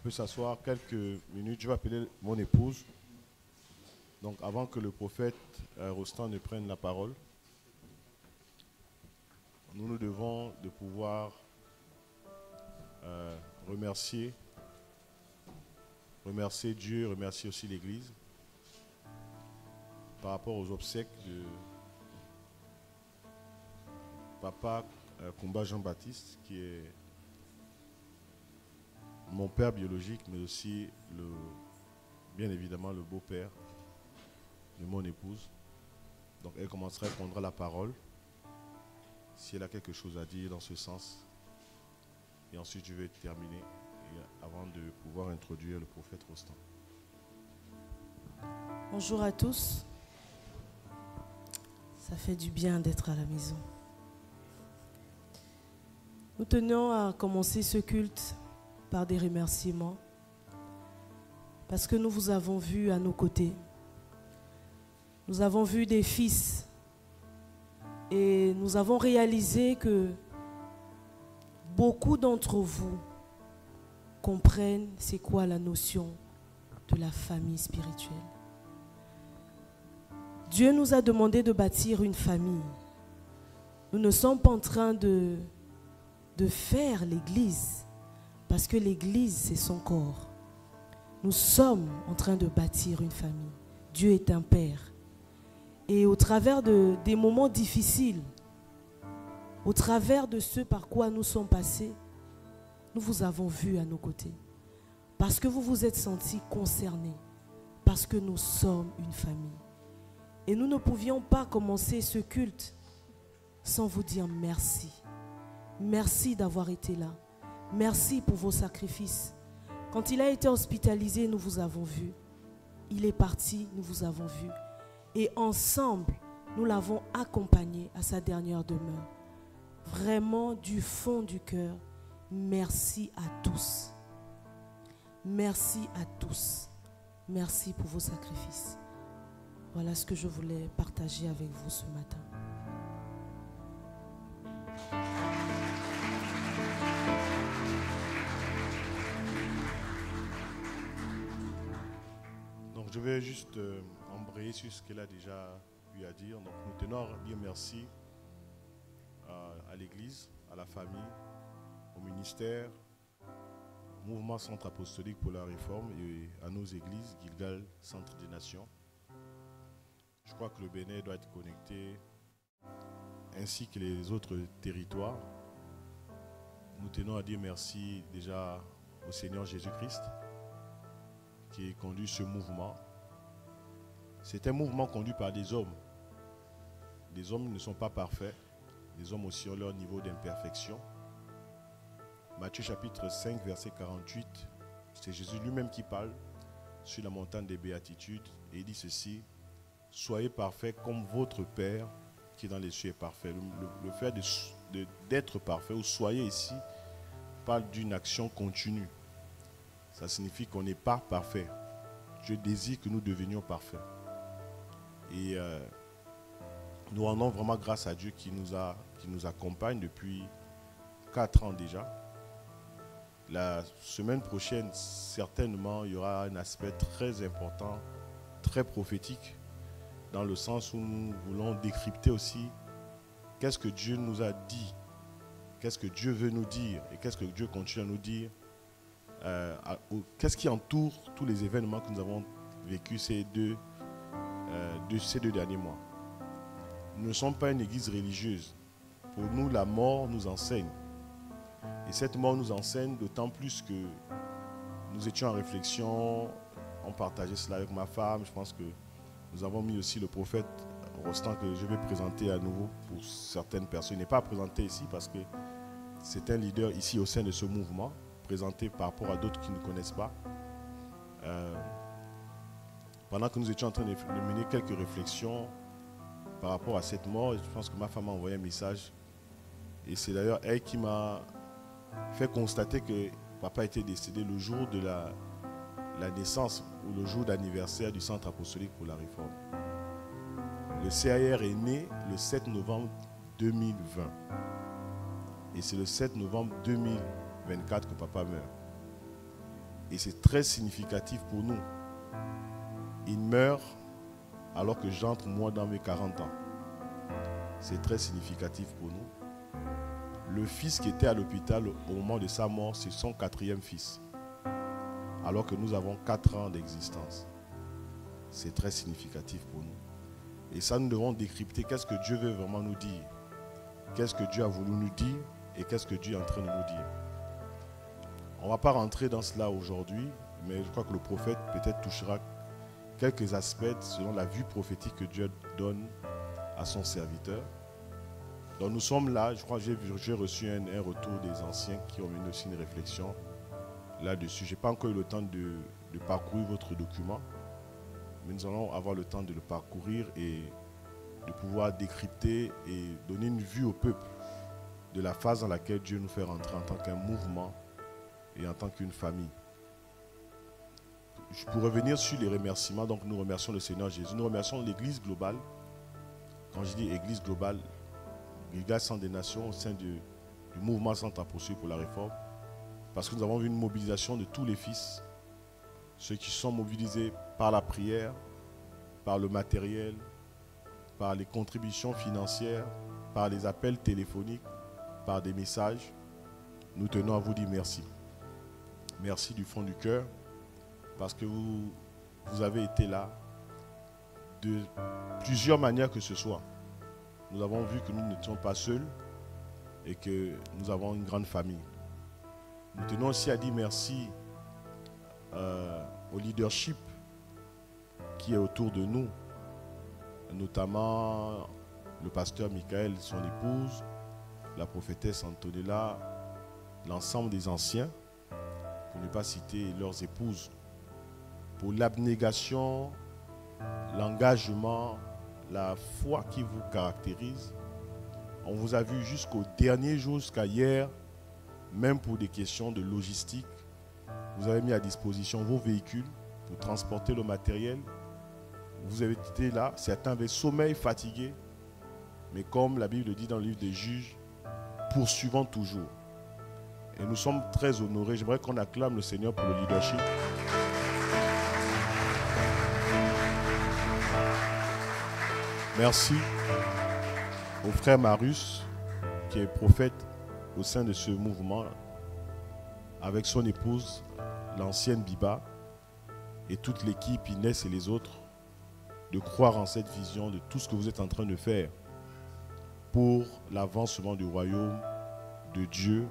peut s'asseoir quelques minutes. Je vais appeler mon épouse. Donc avant que le prophète Rostand ne prenne la parole, nous devons de pouvoir remercier Dieu, remercier aussi l'Église par rapport aux obsèques de Papa Kumba Jean-Baptiste, qui est mon père biologique, mais aussi bien évidemment le beau-père de mon épouse. Donc elle commencera à prendre la parole si elle a quelque chose à dire dans ce sens. Et ensuite je vais terminer avant de pouvoir introduire le prophète Rostand. Bonjour à tous. Ça fait du bien d'être à la maison. Nous tenons à commencer ce culte par des remerciements parce que nous vous avons vu à nos côtés. Nous avons vu des fils et nous avons réalisé que beaucoup d'entre vous comprennent c'est quoi la notion de la famille spirituelle. Dieu nous a demandé de bâtir une famille. Nous ne sommes pas en train de faire l'Église, parce que l'Église, c'est son corps. Nous sommes en train de bâtir une famille. Dieu est un Père. Et au travers des moments difficiles, au travers de ce par quoi nous sommes passés, nous vous avons vu à nos côtés. Parce que vous vous êtes sentis concernés. Parce que nous sommes une famille. Et nous ne pouvions pas commencer ce culte sans vous dire merci. Merci d'avoir été là. Merci pour vos sacrifices. Quand il a été hospitalisé, nous vous avons vu. Il est parti, nous vous avons vu. Et ensemble, nous l'avons accompagné à sa dernière demeure. Vraiment, du fond du cœur, merci à tous. Merci à tous. Merci pour vos sacrifices. Voilà ce que je voulais partager avec vous ce matin. Donc je vais juste embrayer sur ce qu'elle a déjà eu à dire. Donc nous tenons à dire merci à l'Église, à la famille, au ministère, au mouvement Centre Apostolique pour la Réforme et à nos églises, Gilgal, Centre des Nations. Je crois que le Bénin doit être connecté, ainsi que les autres territoires. Nous tenons à dire merci déjà au Seigneur Jésus-Christ qui conduit ce mouvement. C'est un mouvement conduit par des hommes. Les hommes ne sont pas parfaits. Les hommes aussi ont leur niveau d'imperfection. Matthieu chapitre 5, verset 48, c'est Jésus lui-même qui parle sur la montagne des béatitudes et il dit ceci: soyez parfaits comme votre Père qui est dans les cieux est parfait. Le fait d'être parfait ou soyez ici parle d'une action continue. Ça signifie qu'on n'est pas parfait. Dieu désire que nous devenions parfaits. Et nous rendons vraiment grâce à Dieu qui nous accompagne depuis 4 ans déjà. La semaine prochaine, certainement, il y aura un aspect très important, très prophétique, dans le sens où nous voulons décrypter aussi qu'est-ce que Dieu nous a dit, qu'est-ce que Dieu veut nous dire et qu'est-ce que Dieu continue à nous dire, qu'est-ce qui entoure tous les événements que nous avons vécus ces deux derniers mois. Nous ne sommes pas une église religieuse. Pour nous, la mort nous enseigne. Et cette mort nous enseigne d'autant plus que nous étions en réflexion, on partageait cela avec ma femme. Je pense que nous avons mis aussi le prophète Rostand que je vais présenter à nouveau pour certaines personnes. Il n'est pas présenté ici parce que c'est un leader ici au sein de ce mouvement, présenté par rapport à d'autres qui ne connaissent pas. Pendant que nous étions en train de mener quelques réflexions par rapport à cette mort, je pense que ma femme m'a envoyé un message. Et c'est d'ailleurs elle qui m'a fait constater que papa était décédé le jour de la naissance ou le jour d'anniversaire du Centre Apostolique pour la Réforme. Le CAR est né le 7 novembre 2020. Et c'est le 7 novembre 2024 que papa meurt. Et c'est très significatif pour nous. Il meurt alors que j'entre moi dans mes 40 ans. C'est très significatif pour nous. Le fils qui était à l'hôpital au moment de sa mort, c'est son 4e fils. Alors que nous avons 4 ans d'existence. C'est très significatif pour nous. Et ça, nous devons décrypter qu'est-ce que Dieu veut vraiment nous dire. Qu'est-ce que Dieu a voulu nous dire et qu'est-ce que Dieu est en train de nous dire. On ne va pas rentrer dans cela aujourd'hui, mais je crois que le prophète peut-être touchera quelques aspects selon la vue prophétique que Dieu donne à son serviteur. Donc nous sommes là, je crois que j'ai reçu un retour des anciens qui ont mené aussi une réflexion là-dessus. Je n'ai pas encore eu le temps de parcourir votre document, mais nous allons avoir le temps de le parcourir et de pouvoir décrypter et donner une vue au peuple de la phase dans laquelle Dieu nous fait rentrer en tant qu'un mouvement et en tant qu'une famille. Pour revenir sur les remerciements, donc nous remercions le Seigneur Jésus, nous remercions l'Église globale. Quand je dis Église globale, l'Église Centre des Nations au sein du mouvement Centre à poursuivre pour la réforme, parce que nous avons vu une mobilisation de tous les fils, ceux qui sont mobilisés par la prière, par le matériel, par les contributions financières, par les appels téléphoniques, par des messages. Nous tenons à vous dire merci. Merci du fond du cœur, parce que vous avez été là de plusieurs manières que ce soit. Nous avons vu que nous n'étions pas seuls et que nous avons une grande famille. Nous tenons aussi à dire merci au leadership qui est autour de nous, notamment le pasteur Michael, son épouse, la prophétesse Antonella, l'ensemble des anciens, pour ne pas citer leurs épouses, pour l'abnégation, l'engagement, la foi qui vous caractérise. On vous a vu jusqu'au dernier jour, jusqu'à hier, même pour des questions de logistique. Vous avez mis à disposition vos véhicules pour transporter le matériel. Vous avez été là, certains avaient sommeil, fatigués, mais comme la Bible le dit dans le livre des Juges, poursuivant toujours. Et nous sommes très honorés. J'aimerais qu'on acclame le Seigneur pour le leadership. Merci au frère Marius, qui est prophète au sein de ce mouvement, avec son épouse, l'ancienne Biba, et toute l'équipe, Inès et les autres, de croire en cette vision de tout ce que vous êtes en train de faire pour l'avancement du royaume de Dieu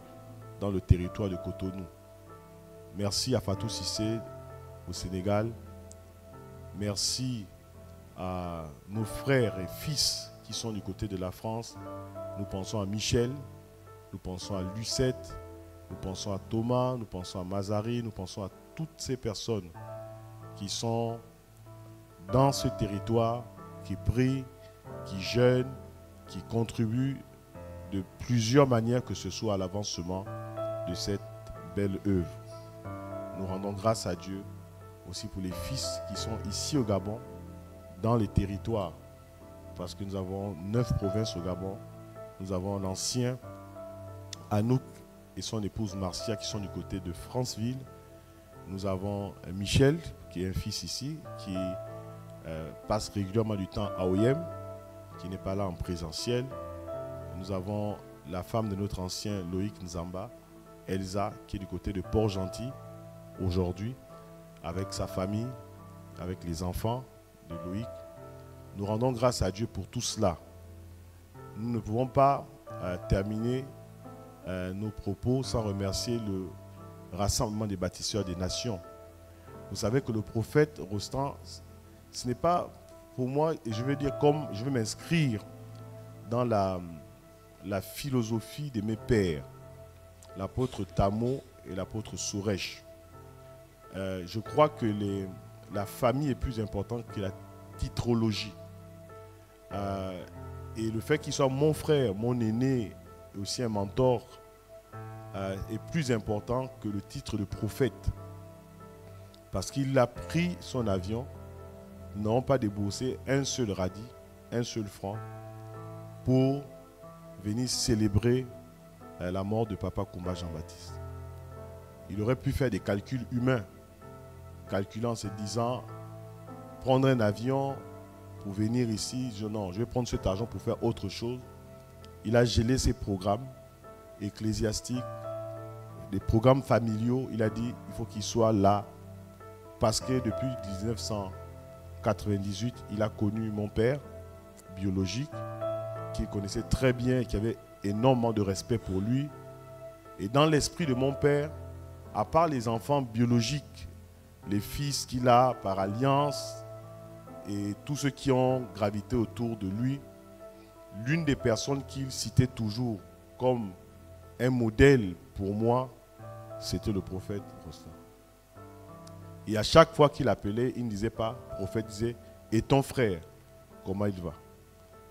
dans le territoire de Cotonou. Merci à Fatou Cissé au Sénégal. Merci à nos frères et fils qui sont du côté de la France. Nous pensons à Michel, nous pensons à Lucette, nous pensons à Thomas, nous pensons à Mazari, nous pensons à toutes ces personnes qui sont dans ce territoire, qui prient, qui jeûnent, qui contribuent de plusieurs manières que ce soit à l'avancement de cette belle œuvre. Nous rendons grâce à Dieu aussi pour les fils qui sont ici au Gabon, dans les territoires, parce que nous avons 9 provinces au Gabon. Nous avons l'ancien Anouk et son épouse Marcia qui sont du côté de Franceville. Nous avons Michel qui est un fils ici, qui passe régulièrement du temps à OIM, qui n'est pas là en présentiel. Nous avons la femme de notre ancien Loïc Nzamba, Elsa, qui est du côté de Port-Gentil aujourd'hui, avec sa famille, avec les enfants de Loïc. Nous rendons grâce à Dieu pour tout cela. Nous ne pouvons pas terminer nos propos sans remercier le Rassemblement des bâtisseurs des nations. Vous savez que le prophète Rostand, ce n'est pas pour moi, et je veux dire comme je veux m'inscrire dans la philosophie de mes pères, l'apôtre Tamo et l'apôtre Sourèche. Je crois que la famille est plus importante que la titrologie. Et le fait qu'il soit mon frère, mon aîné, et aussi un mentor, est plus important que le titre de prophète. Parce qu'il a pris son avion, nous n'avons pas déboursé un seul radis, un seul franc, pour venir célébrer la mort de Papa Koumba Jean-Baptiste. Il aurait pu faire des calculs humains, calculant, se disant, prendre un avion pour venir ici. Non, je vais prendre cet argent pour faire autre chose. Il a gelé ses programmes ecclésiastiques, des programmes familiaux. Il a dit, il faut qu'il soit là. Parce que depuis 1998, il a connu mon père biologique, qu'il connaissait très bien et qui avait énormément de respect pour lui. Et dans l'esprit de mon père, à part les enfants biologiques, les fils qu'il a par alliance et tous ceux qui ont gravité autour de lui, l'une des personnes qu'il citait toujours comme un modèle pour moi, c'était le prophète Rostan. Et à chaque fois qu'il appelait, il ne disait pas, le prophète disait, et ton frère, comment il va?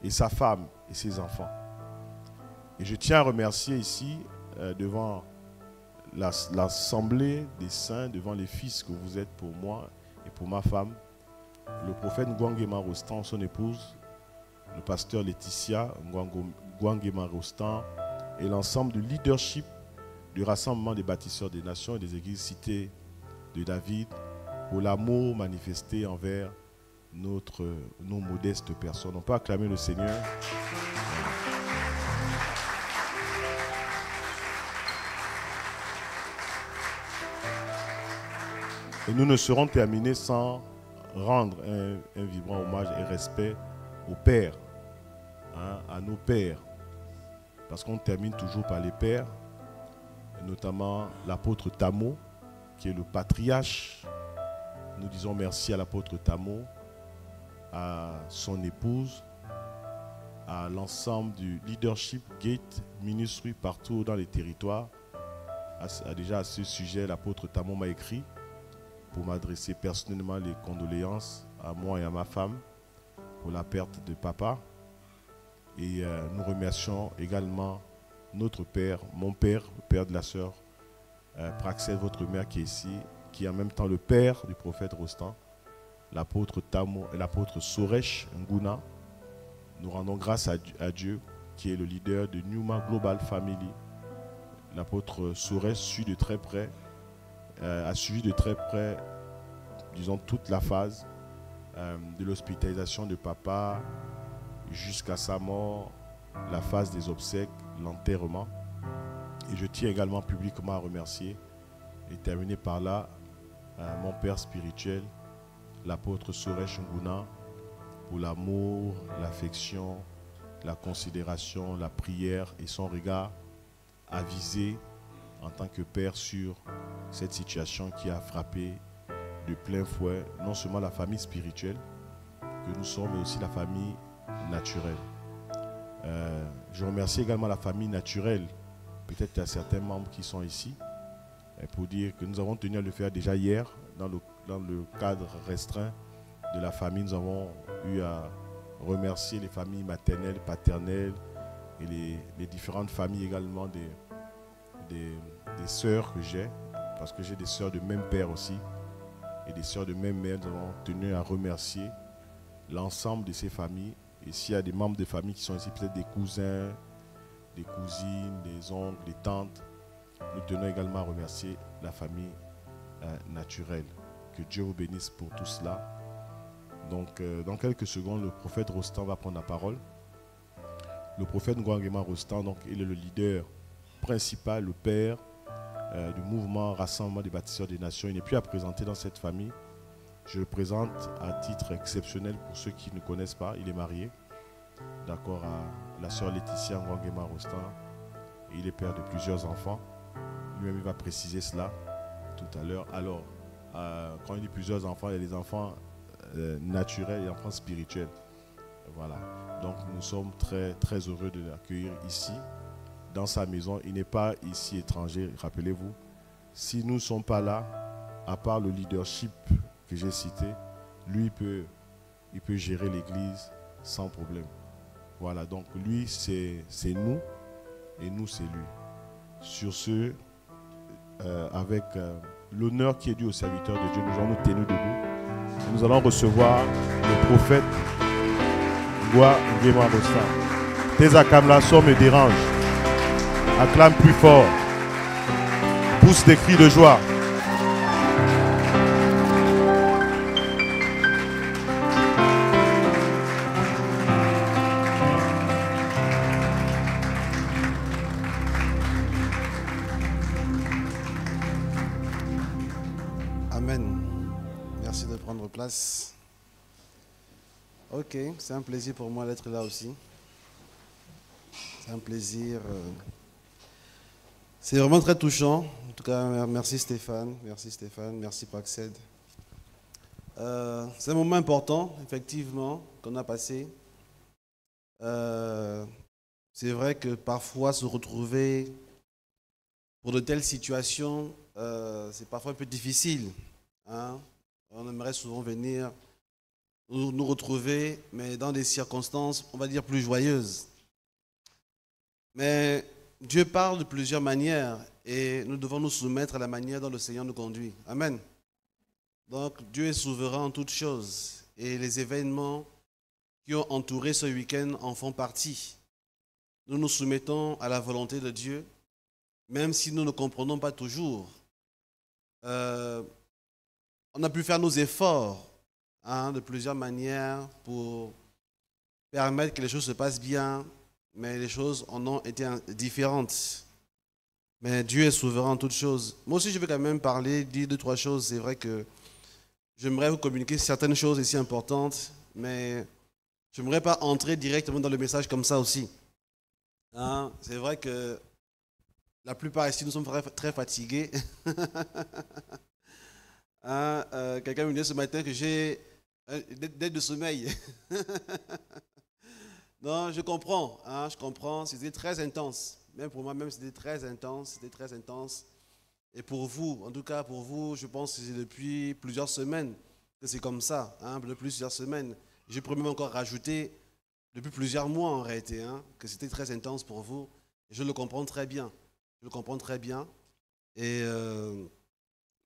Et sa femme et ses enfants. Et je tiens à remercier ici, devant l'assemblée des saints, devant les fils que vous êtes pour moi et pour ma femme, le prophète Ngwangema Rostan, son épouse, le pasteur Laetitia Ngwangema Rostan et l'ensemble du leadership du Rassemblement des bâtisseurs des nations et des églises citées de David pour l'amour manifesté envers nos modestes personnes. On peut acclamer le Seigneur. Et nous ne serons terminés sans rendre un vibrant hommage et respect aux pères, à nos pères. Parce qu'on termine toujours par les pères, notamment l'apôtre Tamo, qui est le patriarche. Nous disons merci à l'apôtre Tamo, à son épouse, à l'ensemble du leadership Gate Ministry partout dans les territoires. Déjà à ce sujet, l'apôtre Tamo m'a écrit pour m'adresser personnellement les condoléances à moi et à ma femme pour la perte de papa. Et nous remercions également notre père, mon père, le père de la sœur Praxel, votre mère qui est ici, qui est en même temps le père du prophète Rostan, l'apôtre Tamo et l'apôtre Soresh Nguna. Nous rendons grâce à Dieu qui est le leader de Newman Global Family. L'apôtre Soresh suit de très près, a suivi de très près, disons, toute la phase de l'hospitalisation de papa jusqu'à sa mort, la phase des obsèques, l'enterrement. Et je tiens également publiquement à remercier et terminer par là mon père spirituel, l'apôtre Soresh Nguna, pour l'amour, l'affection, la considération, la prière et son regard avisé en tant que père sur cette situation qui a frappé de plein fouet non seulement la famille spirituelle que nous sommes, mais aussi la famille naturelle. Je remercie également la famille naturelle. Peut-être qu'il y a certains membres qui sont ici pour dire que nous avons tenu à le faire déjà hier dans le cadre restreint de la famille. Nous avons eu à remercier les familles maternelles, paternelles et les différentes familles également des sœurs que j'ai, parce que j'ai des sœurs de même père aussi et des sœurs de même mère. Nous avons tenu à remercier l'ensemble de ces familles. Et s'il y a des membres de famille qui sont ici, peut-être des cousins, des cousines, des oncles, des tantes, nous tenons également à remercier la famille naturelle. Que Dieu vous bénisse pour tout cela. Donc, dans quelques secondes, le prophète Rostan va prendre la parole. Le prophète Ngwangema Rostan, donc, il est le leader principal, le père du mouvement Rassemblement des bâtisseurs des nations. Il n'est plus à présenter dans cette famille. Je le présente à titre exceptionnel pour ceux qui ne connaissent pas. Il est marié, d'accord, à la sœur Laetitia Ngwangema Rostan. Il est père de plusieurs enfants. Lui-même, il va préciser cela tout à l'heure. Alors, quand il dit plusieurs enfants, il y a les enfants naturels et les enfants spirituels. Voilà. Donc, nous sommes très, très heureux de l'accueillir ici, dans sa maison. Il n'est pas ici étranger, rappelez-vous. Si nous ne sommes pas là, à part le leadership que j'ai cité, lui, il peut gérer l'église sans problème. Voilà, donc lui, c'est nous et nous, c'est lui. Sur ce, avec l'honneur qui est dû au serviteur de Dieu, nous allons nous tenir debout. Et nous allons recevoir le prophète Ngwangema Rostan. Tes acclamations me dérangent. Acclame plus fort. pousse des cris de joie. Amen. Merci de prendre place. Ok, c'est un plaisir pour moi d'être là aussi. C'est un plaisir. C'est vraiment très touchant. En tout cas, merci Stéphane. Merci Stéphane. Merci Paxed. C'est un moment important, effectivement, qu'on a passé. C'est vrai que parfois se retrouver pour de telles situations, c'est parfois un peu difficile. Hein? On aimerait souvent venir nous retrouver, mais dans des circonstances, on va dire, plus joyeuses. Mais Dieu parle de plusieurs manières et nous devons nous soumettre à la manière dont le Seigneur nous conduit. Amen. Donc, Dieu est souverain en toutes choses et les événements qui ont entouré ce week-end en font partie. Nous nous soumettons à la volonté de Dieu, même si nous ne comprenons pas toujours. On a pu faire nos efforts de plusieurs manières pour permettre que les choses se passent bien, mais les choses en ont été différentes. Mais Dieu est souverain en toutes choses. Moi aussi, je vais quand même dire deux, trois choses. C'est vrai que j'aimerais vous communiquer certaines choses ici importantes, mais je n'aimerais pas entrer directement dans le message comme ça aussi. C'est vrai que la plupart ici, nous sommes très fatigués. Quelqu'un me dit ce matin que j'ai une dette de sommeil. Non, je comprends, c'était très intense. Même pour moi-même, c'était très intense. Et pour vous, en tout cas pour vous, je pense que c'est depuis plusieurs semaines que c'est comme ça, depuis plusieurs semaines. Je pourrais même encore rajouter depuis plusieurs mois en réalité, que c'était très intense pour vous. Et je le comprends très bien. Et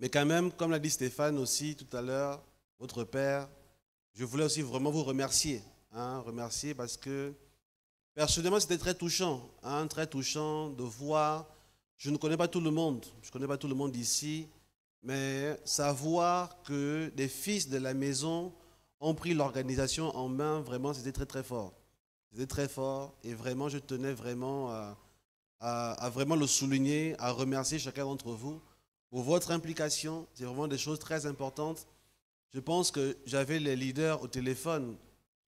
mais quand même, comme l'a dit Stéphane aussi tout à l'heure, votre père, je voulais aussi vraiment vous remercier. Remercier parce que personnellement, c'était très touchant de voir. Je ne connais pas tout le monde ici, mais savoir que des fils de la maison ont pris l'organisation en main, vraiment, c'était très très fort. C'était très fort et vraiment, je tenais vraiment à vraiment le souligner, à remercier chacun d'entre vous pour votre implication. C'est vraiment des choses très importantes. Je pense que j'avais les leaders au téléphone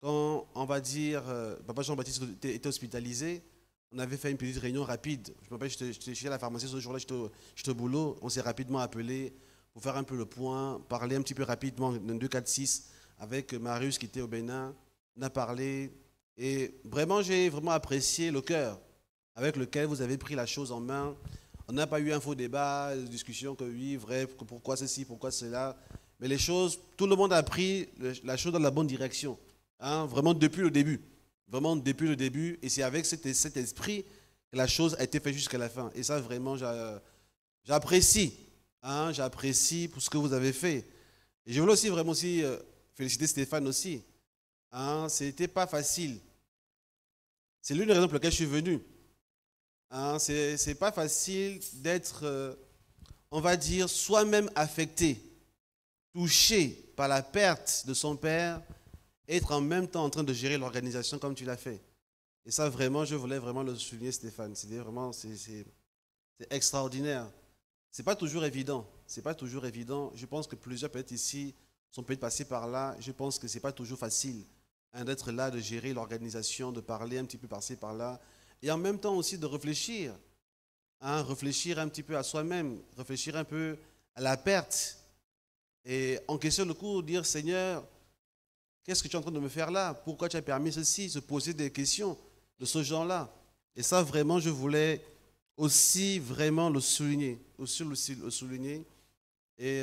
quand, on va dire, Papa Jean-Baptiste était hospitalisé. On avait fait une petite réunion rapide. Je me rappelle, j'étais chez la pharmacie ce jour-là, j'étais au boulot. On s'est rapidement appelé pour faire un peu le point, parler un petit peu rapidement de 2, 4, 6 avec Marius qui était au Bénin. On a parlé et vraiment, j'ai vraiment apprécié le cœur avec lequel vous avez pris la chose en main. On n'a pas eu un faux débat, discussion que oui, vrai, pourquoi ceci, pourquoi cela. Mais les choses, tout le monde a pris la chose dans la bonne direction. Vraiment depuis le début. Et c'est avec cet esprit que la chose a été faite jusqu'à la fin. Et ça, vraiment, j'apprécie. J'apprécie pour ce que vous avez fait. Et je voulais aussi vraiment féliciter Stéphane aussi. C'était pas facile. C'est l'une des raisons pour lesquelles je suis venu. C'est pas facile d'être, on va dire, soi-même affecté, touché par la perte de son père, être en même temps en train de gérer l'organisation comme tu l'as fait. Et ça, vraiment, je voulais vraiment le souligner, Stéphane. C'est extraordinaire. C'est pas toujours évident. Je pense que plusieurs peut-être ici sont peut-être passés par là. Je pense que c'est pas toujours facile d'être là, de gérer l'organisation, de parler un petit peu par-ci, par-là. Et en même temps aussi de réfléchir. Réfléchir un petit peu à soi-même, réfléchir un peu à la perte. Et en question de coup, dire, Seigneur, qu'est-ce que tu es en train de me faire là? Pourquoi tu as permis ceci? Se poser des questions de ce genre-là. Et ça, vraiment, je voulais aussi vraiment le souligner. Et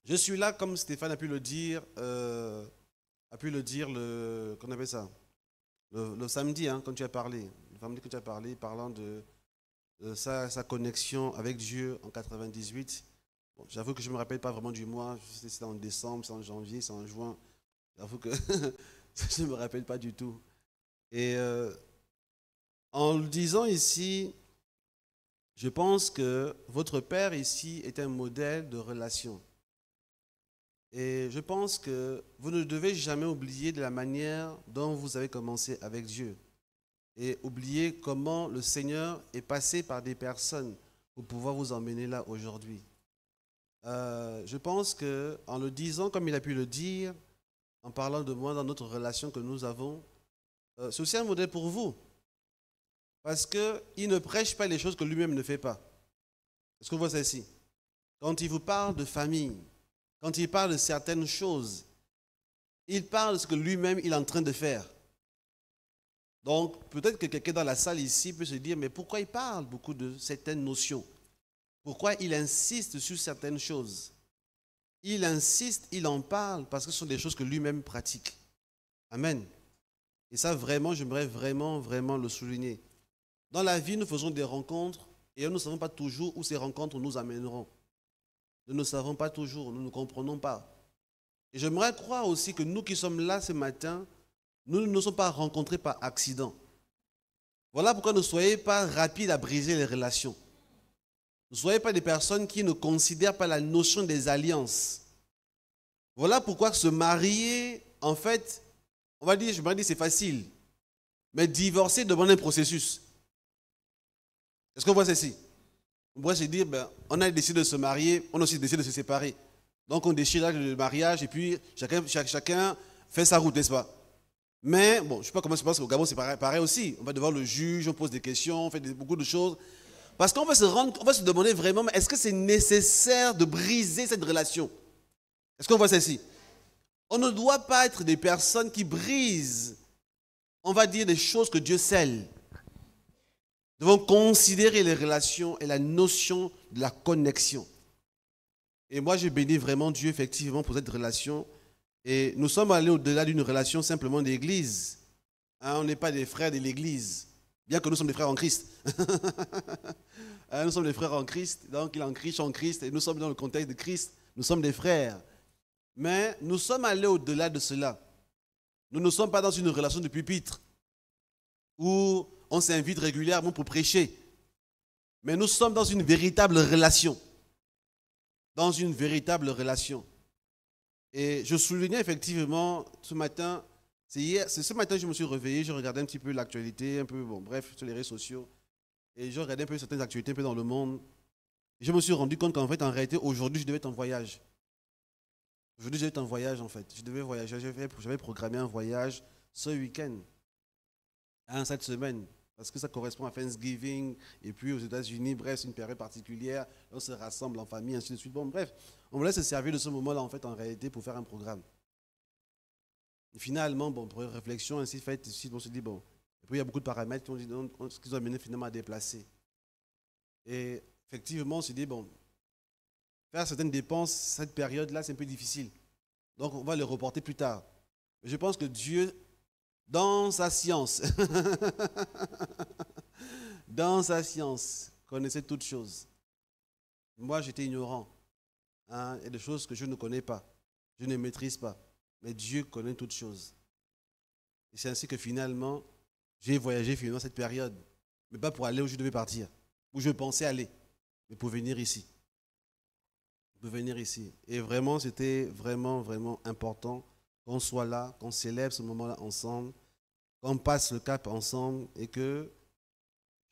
je suis là, comme Stéphane a pu le dire, qu'on appelle ça, le samedi, quand tu as parlé. Le samedi que tu as parlé, parlant de sa connexion avec Dieu en 98. Bon, j'avoue que je ne me rappelle pas vraiment du mois. Je sais si c'est en décembre, c'est en janvier, c'est en juin. J'avoue que je ne me rappelle pas du tout. Et en le disant ici, Je pense que votre père ici est un modèle de relation. Et je pense que vous ne devez jamais oublier de la manière dont vous avez commencé avec Dieu. Et oublier comment le Seigneur est passé par des personnes pour pouvoir vous emmener là aujourd'hui. Je pense qu'en le disant comme il a pu le dire, en parlant de moi dans notre relation que nous avons, c'est aussi un modèle pour vous. Parce qu'il ne prêche pas les choses que lui-même ne fait pas. Est-ce que vous voyez ça ici? Quand il vous parle de famille, quand il parle de certaines choses, il parle de ce que lui-même il est en train de faire. Donc, peut-être que quelqu'un dans la salle ici peut se dire, mais pourquoi il parle beaucoup de certaines notions? Pourquoi il insiste sur certaines choses? Il insiste, il en parle parce que ce sont des choses que lui-même pratique. Amen. Et ça, vraiment, j'aimerais vraiment le souligner. Dans la vie, nous faisons des rencontres et nous ne savons pas toujours où ces rencontres nous amèneront. Nous ne savons pas toujours, nous ne comprenons pas. Et j'aimerais croire aussi que nous qui sommes là ce matin, nous ne nous sommes pas rencontrés par accident. Voilà pourquoi ne soyez pas rapides à briser les relations. Ne soyez pas des personnes qui ne considèrent pas la notion des alliances. Voilà pourquoi se marier, en fait, on va dire, je me dis c'est facile. Mais divorcer demande un processus. Est-ce qu'on voit ceci? On pourrait se dire, on a décidé de se marier, on a aussi décidé de se séparer. Donc on déchire le mariage et puis chacun fait sa route, n'est-ce pas? Mais, bon, je ne sais pas comment ça se passe, au Gabon c'est pareil aussi. On va devant le juge, on pose des questions, on fait beaucoup de choses. Parce qu'on va se demander vraiment, est-ce que c'est nécessaire de briser cette relation? Est-ce qu'on voit ceci? On ne doit pas être des personnes qui brisent, on va dire, des choses que Dieu scelle. Nous devons considérer les relations et la notion de la connexion. Et moi, je bénis vraiment Dieu, effectivement, pour cette relation. Et nous sommes allés au-delà d'une relation simplement d'église. On n'est pas des frères de l'église, bien que nous sommes des frères en Christ. Nous sommes des frères en Christ, donc il est en Christ, et nous sommes dans le contexte de Christ, nous sommes des frères. Mais nous sommes allés au-delà de cela. Nous ne sommes pas dans une relation de pupitre, où on s'invite régulièrement pour prêcher. Mais nous sommes dans une véritable relation. Dans une véritable relation. Et je soulignais effectivement ce matin, c'est ce matin que je me suis réveillé, je regardais un petit peu l'actualité, un peu, bon, bref, sur les réseaux sociaux. Et je regardais un peu certaines actualités un peu dans le monde. Et je me suis rendu compte qu'en fait, en réalité, aujourd'hui, je devais être en voyage. Aujourd'hui, je devais être en voyage, en fait. Je devais voyager, j'avais programmé un voyage ce week-end, cette semaine. Parce que ça correspond à Thanksgiving, et puis aux États-Unis, bref, c'est une période particulière, on se rassemble en famille, ainsi de suite. Bon, bref, on voulait se servir de ce moment-là, en fait, en réalité, pour faire un programme. Et finalement, bon, pour une réflexion ainsi faite, ici, on se dit, bon, et puis il y a beaucoup de paramètres qui ont amené finalement à déplacer. Et effectivement, on se dit, bon, faire certaines dépenses, cette période-là, c'est un peu difficile. Donc, on va les reporter plus tard. Mais je pense que Dieu, dans sa science, connaissait toutes choses. Moi, j'étais ignorant. Il y a des choses que je ne connais pas, je ne maîtrise pas. Mais Dieu connaît toutes choses. Et c'est ainsi que finalement, j'ai voyagé finalement cette période. Mais pas pour aller où je devais partir, où je pensais aller, mais pour venir ici. Pour venir ici. Et vraiment, c'était vraiment important qu'on soit là, qu'on célèbre ce moment-là ensemble, qu'on passe le cap ensemble et que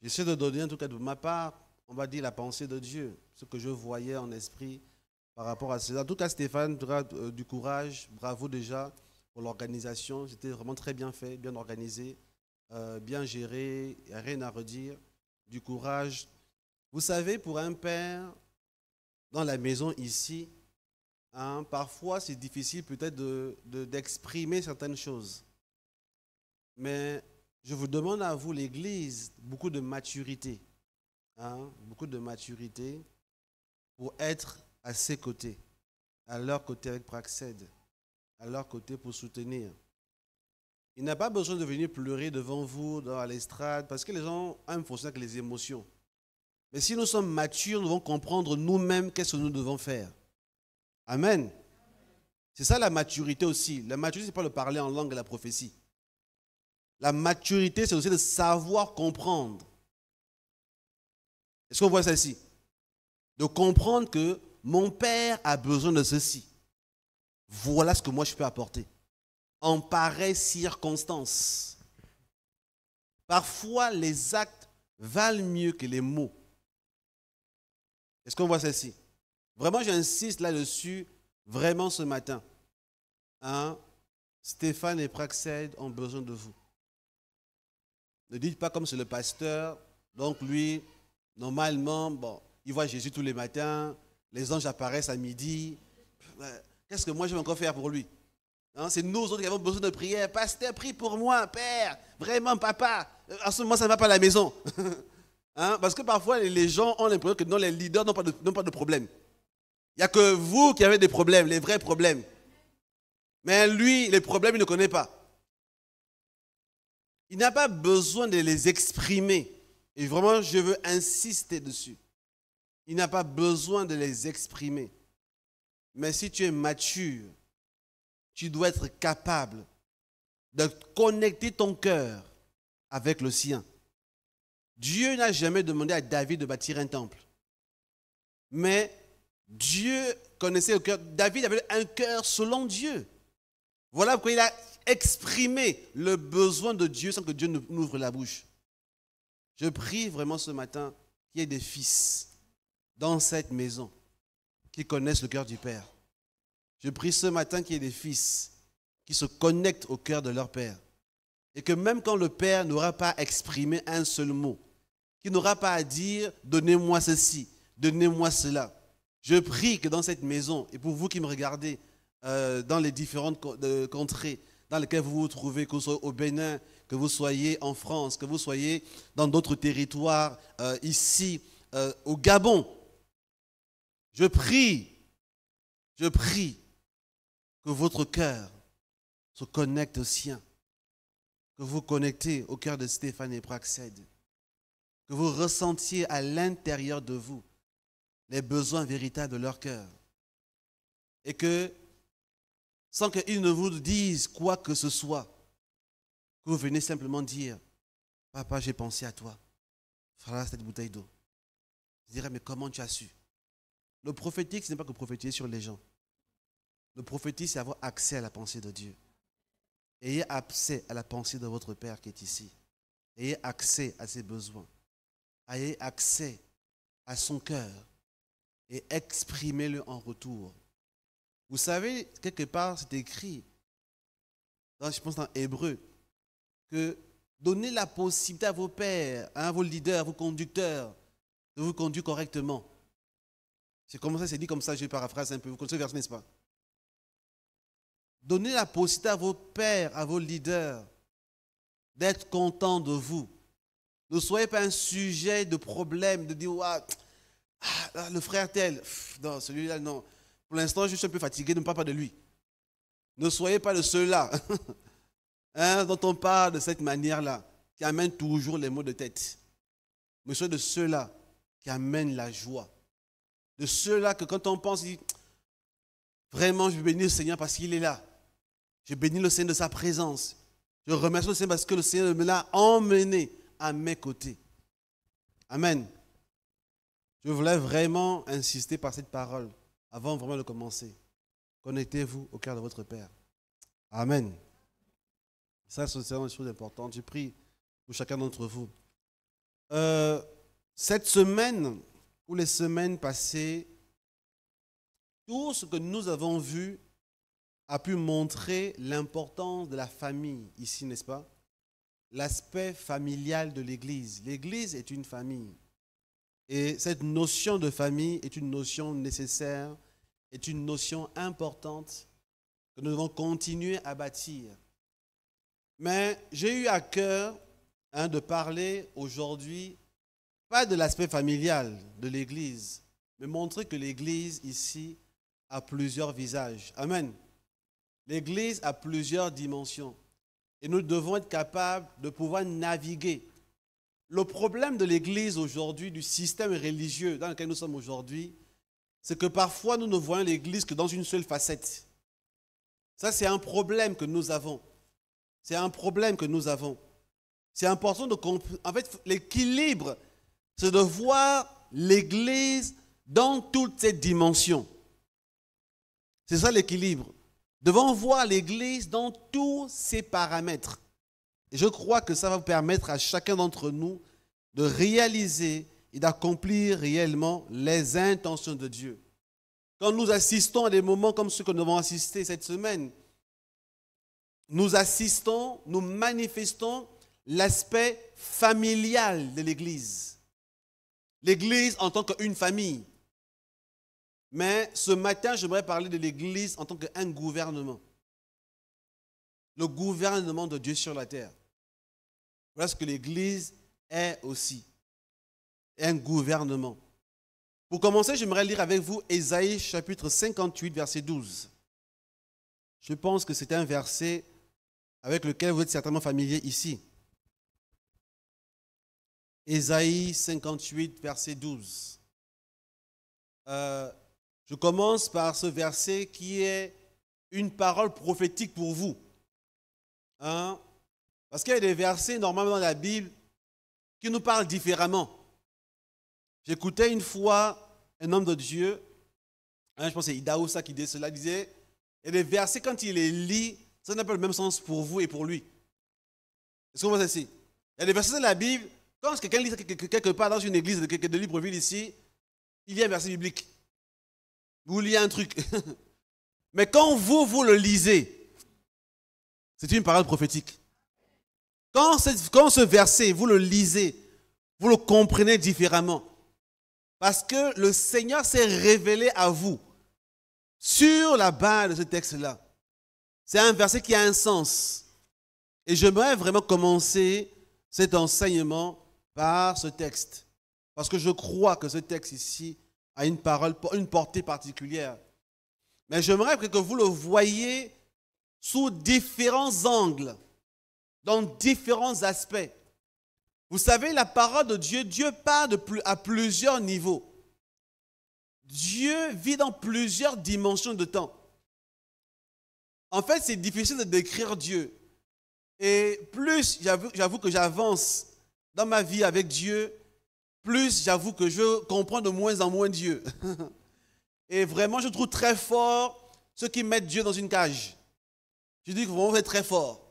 j'essaie de donner, en tout cas de ma part, on va dire la pensée de Dieu, ce que je voyais en esprit par rapport à cela. En tout cas, Stéphane, du courage, bravo déjà pour l'organisation. C'était vraiment très bien fait, bien organisé, bien géré, il n'y a rien à redire. Du courage. Vous savez, pour un père, dans la maison ici, parfois c'est difficile peut-être d'exprimer certaines choses. Mais je vous demande à vous, l'Église, beaucoup de maturité. Beaucoup de maturité pour être à ses côtés, à leur côté avec Praxed, à leur côté pour soutenir. Il n'a pas besoin de venir pleurer devant vous dans l'estrade parce que les gens aiment fonctionner avec les émotions. Mais si nous sommes matures, nous devons comprendre nous-mêmes qu'est-ce que nous devons faire. Amen. C'est ça la maturité aussi. La maturité, ce n'est pas le parler en langue et la prophétie. La maturité, c'est aussi de savoir comprendre. Est-ce qu'on voit celle-ci? De comprendre que mon père a besoin de ceci. Voilà ce que moi je peux apporter. En pareille circonstance. Parfois, les actes valent mieux que les mots. Est-ce qu'on voit celle-ci? Vraiment, j'insiste là-dessus, vraiment ce matin. Hein? Stéphane et Praxède ont besoin de vous. Ne dites pas comme c'est le pasteur, donc lui, normalement, bon, il voit Jésus tous les matins, les anges apparaissent à midi. Qu'est-ce que moi je vais encore faire pour lui? Hein? C'est nous autres qui avons besoin de prière. Pasteur, prie pour moi, Père. Vraiment, papa. En ce moment, ça ne va pas à la maison. Hein? Parce que parfois, les gens ont l'impression que non, les leaders n'ont pas de problème. Il n'y a que vous qui avez des problèmes, les vrais problèmes. Mais lui, les problèmes, il ne connaît pas. Il n'a pas besoin de les exprimer. Et vraiment, je veux insister dessus. Il n'a pas besoin de les exprimer. Mais si tu es mature, tu dois être capable de connecter ton cœur avec le sien. Dieu n'a jamais demandé à David de bâtir un temple. Mais Dieu connaissait le cœur. David avait un cœur selon Dieu. Voilà pourquoi il a exprimé le besoin de Dieu sans que Dieu n'ouvre la bouche. Je prie vraiment ce matin qu'il y ait des fils dans cette maison qui connaissent le cœur du Père. Je prie ce matin qu'il y ait des fils qui se connectent au cœur de leur Père. Et que même quand le Père n'aura pas exprimé un seul mot, qu'il n'aura pas à dire « donnez-moi ceci, donnez-moi cela », je prie que dans cette maison, et pour vous qui me regardez dans les différentes contrées dans lesquelles vous vous trouvez, que vous soyez au Bénin, que vous soyez en France, que vous soyez dans d'autres territoires, ici, au Gabon, je prie que votre cœur se connecte au sien, que vous connectez au cœur de Stéphane et Praxède, que vous ressentiez à l'intérieur de vous les besoins véritables de leur cœur. Et que, sans qu'ils ne vous disent quoi que ce soit, que vous venez simplement dire « Papa, j'ai pensé à toi. Frère, cette bouteille d'eau. » Je dirais « Mais comment tu as su ?» Le prophétique, ce n'est pas que prophétiser sur les gens. Le prophétique, c'est avoir accès à la pensée de Dieu. Ayez accès à la pensée de votre Père qui est ici. Ayez accès à ses besoins. Ayez accès à son cœur et exprimez-le en retour. Vous savez, quelque part, c'est écrit, je pense dans Hébreu, que donnez la possibilité à vos pères, à vos leaders, à vos conducteurs, de vous conduire correctement. C'est comme ça, c'est dit comme ça, je paraphrase un peu. Vous connaissez le verset, n'est-ce pas? Donnez la possibilité à vos pères, à vos leaders, d'être contents de vous. Ne soyez pas un sujet de problème, de dire le frère tel, non, celui-là, non. Pour l'instant, je suis un peu fatigué, ne me parle pas de lui. Ne soyez pas de ceux-là dont on parle de cette manière-là, qui amènent toujours les maux de tête. Mais soyez de ceux-là qui amènent la joie. De ceux-là que quand on pense, il dit, vraiment, je bénis le Seigneur parce qu'il est là. Je bénis le Seigneur de sa présence. Je remercie le Seigneur parce que le Seigneur me l'a emmené à mes côtés. Amen. Je voulais vraiment insister par cette parole avant vraiment de commencer. Connectez-vous au cœur de votre Père. Amen. Ça, c'est une chose importante. Je prie pour chacun d'entre vous. Cette semaine, ou les semaines passées, tout ce que nous avons vu a pu montrer l'importance de la famille ici, n'est-ce pas? L'aspect familial de l'Église. L'Église est une famille. Et cette notion de famille est une notion nécessaire, est une notion importante que nous devons continuer à bâtir. Mais j'ai eu à cœur de parler aujourd'hui, pas de l'aspect familial de l'Église, mais montrer que l'Église ici a plusieurs visages. Amen. L'Église a plusieurs dimensions. Et nous devons être capables de pouvoir naviguer. Le problème de l'Église aujourd'hui, du système religieux dans lequel nous sommes aujourd'hui, c'est que parfois nous ne voyons l'Église que dans une seule facette. Ça, c'est un problème que nous avons. C'est un problème que nous avons. C'est important de comprendre. En fait, l'équilibre, c'est de voir l'Église dans toutes ses dimensions. C'est ça l'équilibre. Nous devons voir l'Église dans tous ses paramètres. Et je crois que ça va permettre à chacun d'entre nous de réaliser et d'accomplir réellement les intentions de Dieu. Quand nous assistons à des moments comme ceux que nous avons assistés cette semaine, nous assistons, nous manifestons l'aspect familial de l'Église. L'Église en tant qu'une famille. Mais ce matin, j'aimerais parler de l'Église en tant qu'un gouvernement. Le gouvernement de Dieu sur la terre. Voilà ce que l'Église est aussi. Un gouvernement. Pour commencer, j'aimerais lire avec vous Ésaïe chapitre 58, verset 12. Je pense que c'est un verset avec lequel vous êtes certainement familier ici. Ésaïe 58, verset 12. Je commence par ce verset qui est une parole prophétique pour vous. Hein? Parce qu'il y a des versets normalement dans la Bible qui nous parlent différemment. J'écoutais une fois un homme de Dieu, je pense que c'est Idaoussa qui disait cela, disait, et les versets quand il les lit, ça n'a pas le même sens pour vous et pour lui. Est-ce qu'on voit ça ici? Il y a des versets de la Bible, quand quelqu'un lit quelque part dans une église de Libreville ici, il y a un verset biblique. Vous lisez un truc. Mais quand vous le lisez, c'est une parole prophétique. Quand ce verset, vous le lisez, vous le comprenez différemment. Parce que le Seigneur s'est révélé à vous sur la base de ce texte-là. C'est un verset qui a un sens. Et j'aimerais vraiment commencer cet enseignement par ce texte. Parce que je crois que ce texte ici a une portée particulière. Mais j'aimerais que vous le voyiez sous différents angles, dans différents aspects. Vous savez, la parole de Dieu, Dieu parle à plusieurs niveaux. Dieu vit dans plusieurs dimensions de temps. En fait, c'est difficile de décrire Dieu. Et plus j'avoue que j'avance dans ma vie avec Dieu, plus j'avoue que je comprends de moins en moins Dieu. Et vraiment, je trouve très fort ceux qui mettent Dieu dans une cage. Je dis que vraiment, vous êtes très fort.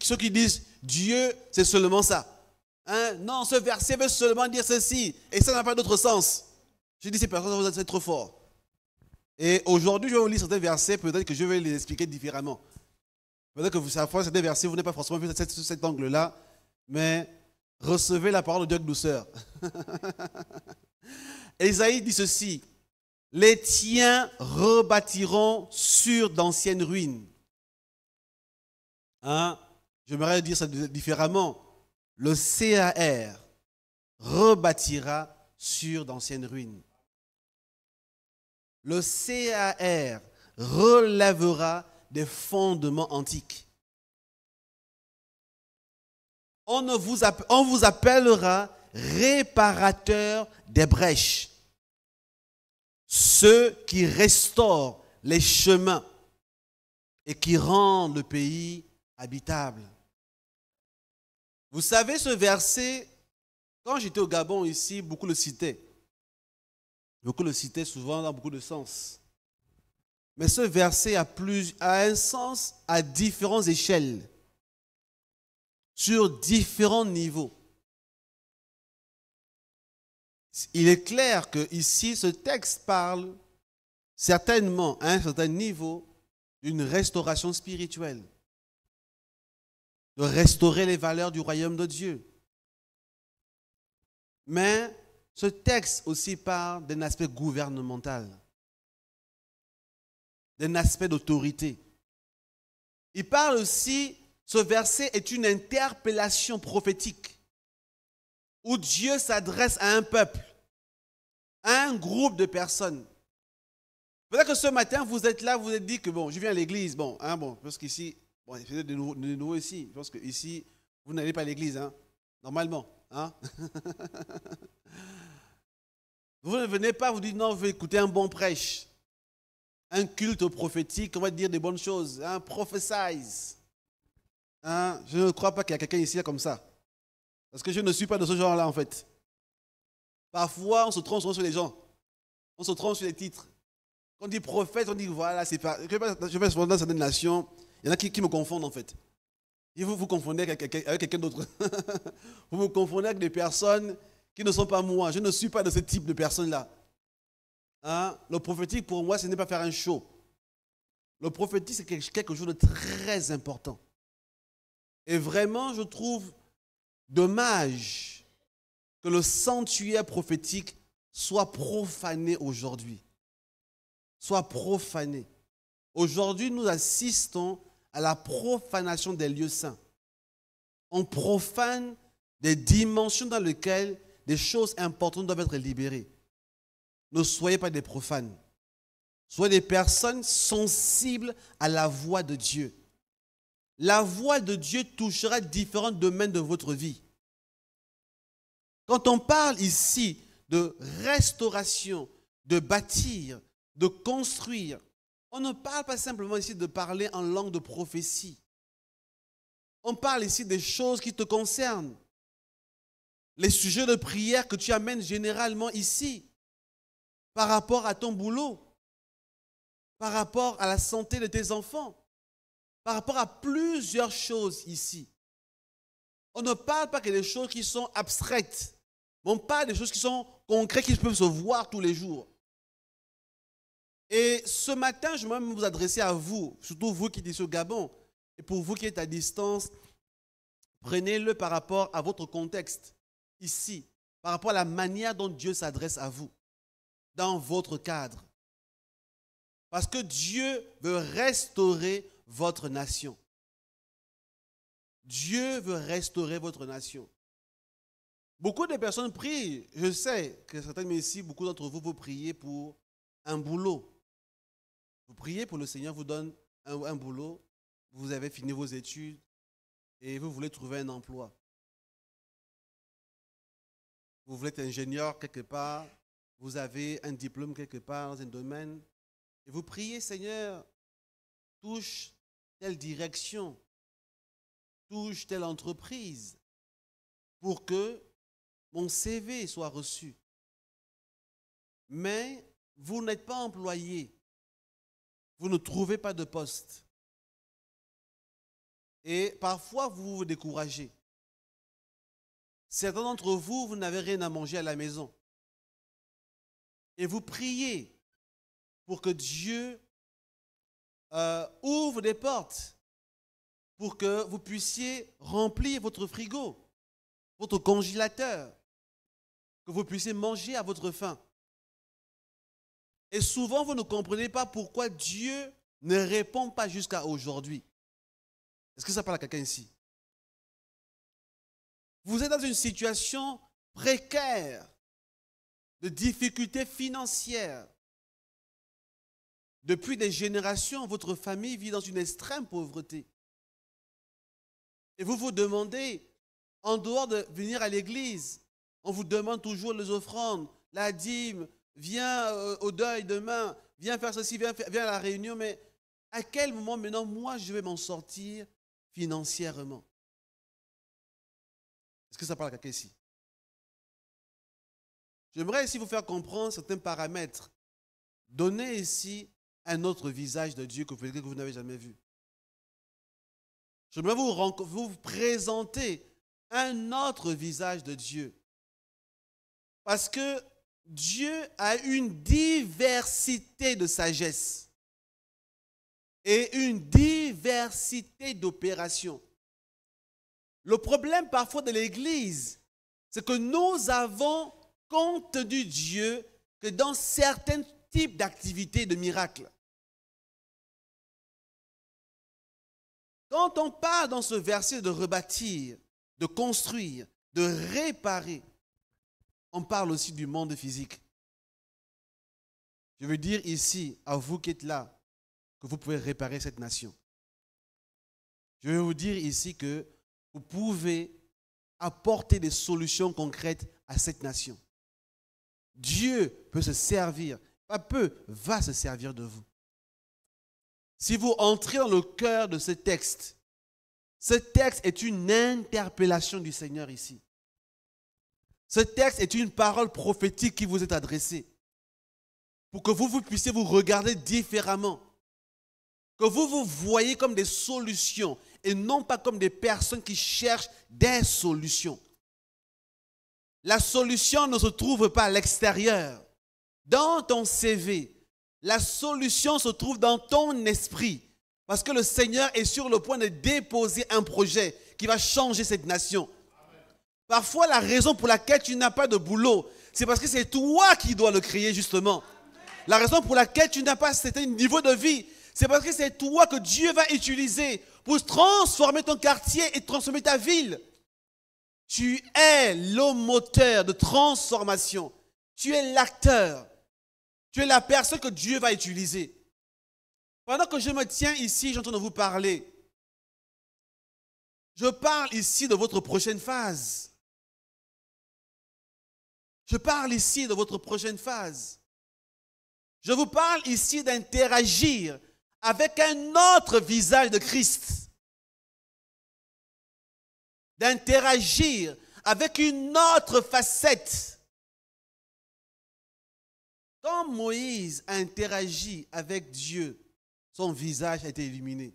Ceux qui disent Dieu, c'est seulement ça. Hein? Non, ce verset veut seulement dire ceci. Et ça n'a pas d'autre sens. Je dis, ces personnes, vous êtes trop forts. Et aujourd'hui, je vais vous lire certains versets, peut-être que je vais les expliquer différemment. Peut-être que vous savez, certains versets, vous n'avez pas forcément vu cet angle-là, mais recevez la parole de Dieu avec douceur. Ésaïe dit ceci, « Les tiens rebâtiront sur d'anciennes ruines. » Hein? J'aimerais dire ça différemment. Le CAR rebâtira sur d'anciennes ruines. Le CAR relèvera des fondements antiques. On vous appellera réparateur des brèches. Ceux qui restaurent les chemins et qui rendent le pays habitable. Vous savez, ce verset, quand j'étais au Gabon ici, beaucoup le citaient. Beaucoup le citaient souvent dans beaucoup de sens. Mais ce verset a un sens à différentes échelles, sur différents niveaux. Il est clair que ici, ce texte parle certainement à un certain niveau d'une restauration spirituelle, de restaurer les valeurs du royaume de Dieu. Mais ce texte aussi parle d'un aspect gouvernemental, d'un aspect d'autorité. Il parle aussi, ce verset est une interpellation prophétique où Dieu s'adresse à un peuple, à un groupe de personnes. Peut-être que ce matin, vous êtes là, vous vous êtes dit que bon, je viens à l'église, parce qu'ici, bon, il y a de nouveau ici, je pense qu'ici, vous n'allez pas à l'église, hein, normalement. Hein? Vous ne venez pas, vous dites non, je vais écouter un bon prêche, un culte prophétique, on va dire des bonnes choses, un prophesize. Hein? Je ne crois pas qu'il y a quelqu'un ici comme ça. Parce que je ne suis pas de ce genre-là en fait. Parfois, on se trompe sur les gens. On se trompe sur les titres. Quand on dit prophète, on dit voilà, c'est pas. Je vais souvent dans certaines nations, il y en a qui me confondent en fait. Et vous confondez avec quelqu'un d'autre. Vous me confondez avec des personnes qui ne sont pas moi. Je ne suis pas de ce type de personnes-là. Hein? Le prophétique, pour moi, ce n'est pas faire un show. Le prophétique, c'est quelque chose de très important. Et vraiment, je trouve dommage que le sanctuaire prophétique soit profané aujourd'hui. Soit profané. Aujourd'hui, nous assistons à la profanation des lieux saints. On profane des dimensions dans lesquelles des choses importantes doivent être libérées. Ne soyez pas des profanes. Soyez des personnes sensibles à la voix de Dieu. La voix de Dieu touchera différents domaines de votre vie. Quand on parle ici de restauration, de bâtir, de construire, on ne parle pas simplement ici de parler en langue de prophétie. On parle ici des choses qui te concernent. Les sujets de prière que tu amènes généralement ici, par rapport à ton boulot, par rapport à la santé de tes enfants, par rapport à plusieurs choses ici. On ne parle pas que des choses qui sont abstraites, mais on parle des choses qui sont concrètes, qui peuvent se voir tous les jours. Et ce matin, je vais même vous adresser à vous, surtout vous qui êtes au Gabon, et pour vous qui êtes à distance, prenez-le par rapport à votre contexte, ici, par rapport à la manière dont Dieu s'adresse à vous, dans votre cadre. Parce que Dieu veut restaurer votre nation. Dieu veut restaurer votre nation. Beaucoup de personnes prient. Je sais que certains ici, beaucoup d'entre vous, vous priez pour un boulot. Vous priez pour le Seigneur, vous donne un boulot. Vous avez fini vos études et vous voulez trouver un emploi. Vous voulez être ingénieur quelque part. Vous avez un diplôme quelque part dans un domaine. Et vous priez, Seigneur, touche telle direction, touche telle entreprise pour que mon CV soit reçu. Mais vous n'êtes pas employé. Vous ne trouvez pas de poste. Et parfois, vous vous découragez. Certains d'entre vous, vous n'avez rien à manger à la maison. Et vous priez pour que Dieu ouvre des portes, pour que vous puissiez remplir votre frigo, votre congélateur, que vous puissiez manger à votre faim. Et souvent, vous ne comprenez pas pourquoi Dieu ne répond pas jusqu'à aujourd'hui. Est-ce que ça parle à quelqu'un ici? Vous êtes dans une situation précaire, de difficultés financières. Depuis des générations, votre famille vit dans une extrême pauvreté. Et vous vous demandez, en dehors de venir à l'église, on vous demande toujours les offrandes, la dîme, viens au deuil demain, viens faire ceci, viens à la réunion, mais à quel moment maintenant, moi, je vais m'en sortir financièrement? Est-ce que ça parle à quelqu'un ici? J'aimerais ici vous faire comprendre certains paramètres. Donnez ici un autre visage de Dieu que vous n'avez jamais vu. J'aimerais vous présenter un autre visage de Dieu. Parce que Dieu a une diversité de sagesse et une diversité d'opérations. Le problème parfois de l'Église, c'est que nous avons compte tenu Dieu que dans certains types d'activités de miracles. Quand on parle dans ce verset de rebâtir, de construire, de réparer, on parle aussi du monde physique. Je veux dire ici, à vous qui êtes là, que vous pouvez réparer cette nation. Je veux vous dire ici que vous pouvez apporter des solutions concrètes à cette nation. Dieu peut se servir, pas peu, va se servir de vous. Si vous entrez dans le cœur de ce texte est une interpellation du Seigneur ici. Ce texte est une parole prophétique qui vous est adressée pour que vous puissiez vous regarder différemment, que vous voyez comme des solutions et non pas comme des personnes qui cherchent des solutions. La solution ne se trouve pas à l'extérieur, dans ton CV. La solution se trouve dans ton esprit, parce que le Seigneur est sur le point de déposer un projet qui va changer cette nation. Parfois, la raison pour laquelle tu n'as pas de boulot, c'est parce que c'est toi qui dois le créer justement. La raison pour laquelle tu n'as pas un certain niveau de vie, c'est parce que c'est toi que Dieu va utiliser pour transformer ton quartier et transformer ta ville. Tu es le moteur de transformation. Tu es l'acteur. Tu es la personne que Dieu va utiliser. Pendant que je me tiens ici, j'entends de vous parler. Je parle ici de votre prochaine phase. Je parle ici de votre prochaine phase. Je vous parle ici d'interagir avec un autre visage de Christ. D'interagir avec une autre facette. Quand Moïse a interagi avec Dieu, son visage a été illuminé.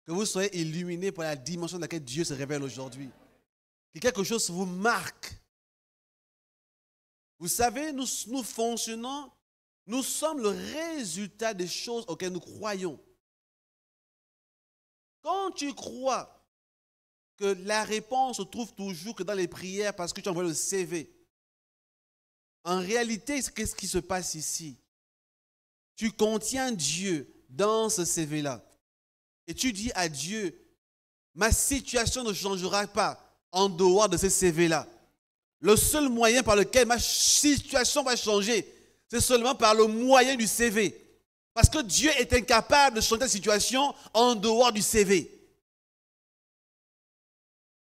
Que vous soyez illuminé par la dimension dans laquelle Dieu se révèle aujourd'hui. Que quelque chose vous marque. Vous savez, nous fonctionnons, nous sommes le résultat des choses auxquelles nous croyons. Quand tu crois que la réponse se trouve toujours que dans les prières parce que tu envoies le CV, en réalité, qu'est-ce qui se passe ici? Tu contiens Dieu dans ce CV-là. Et tu dis à Dieu, ma situation ne changera pas en dehors de ce CV-là. Le seul moyen par lequel ma situation va changer, c'est seulement par le moyen du CV. Parce que Dieu est incapable de changer la situation en dehors du CV.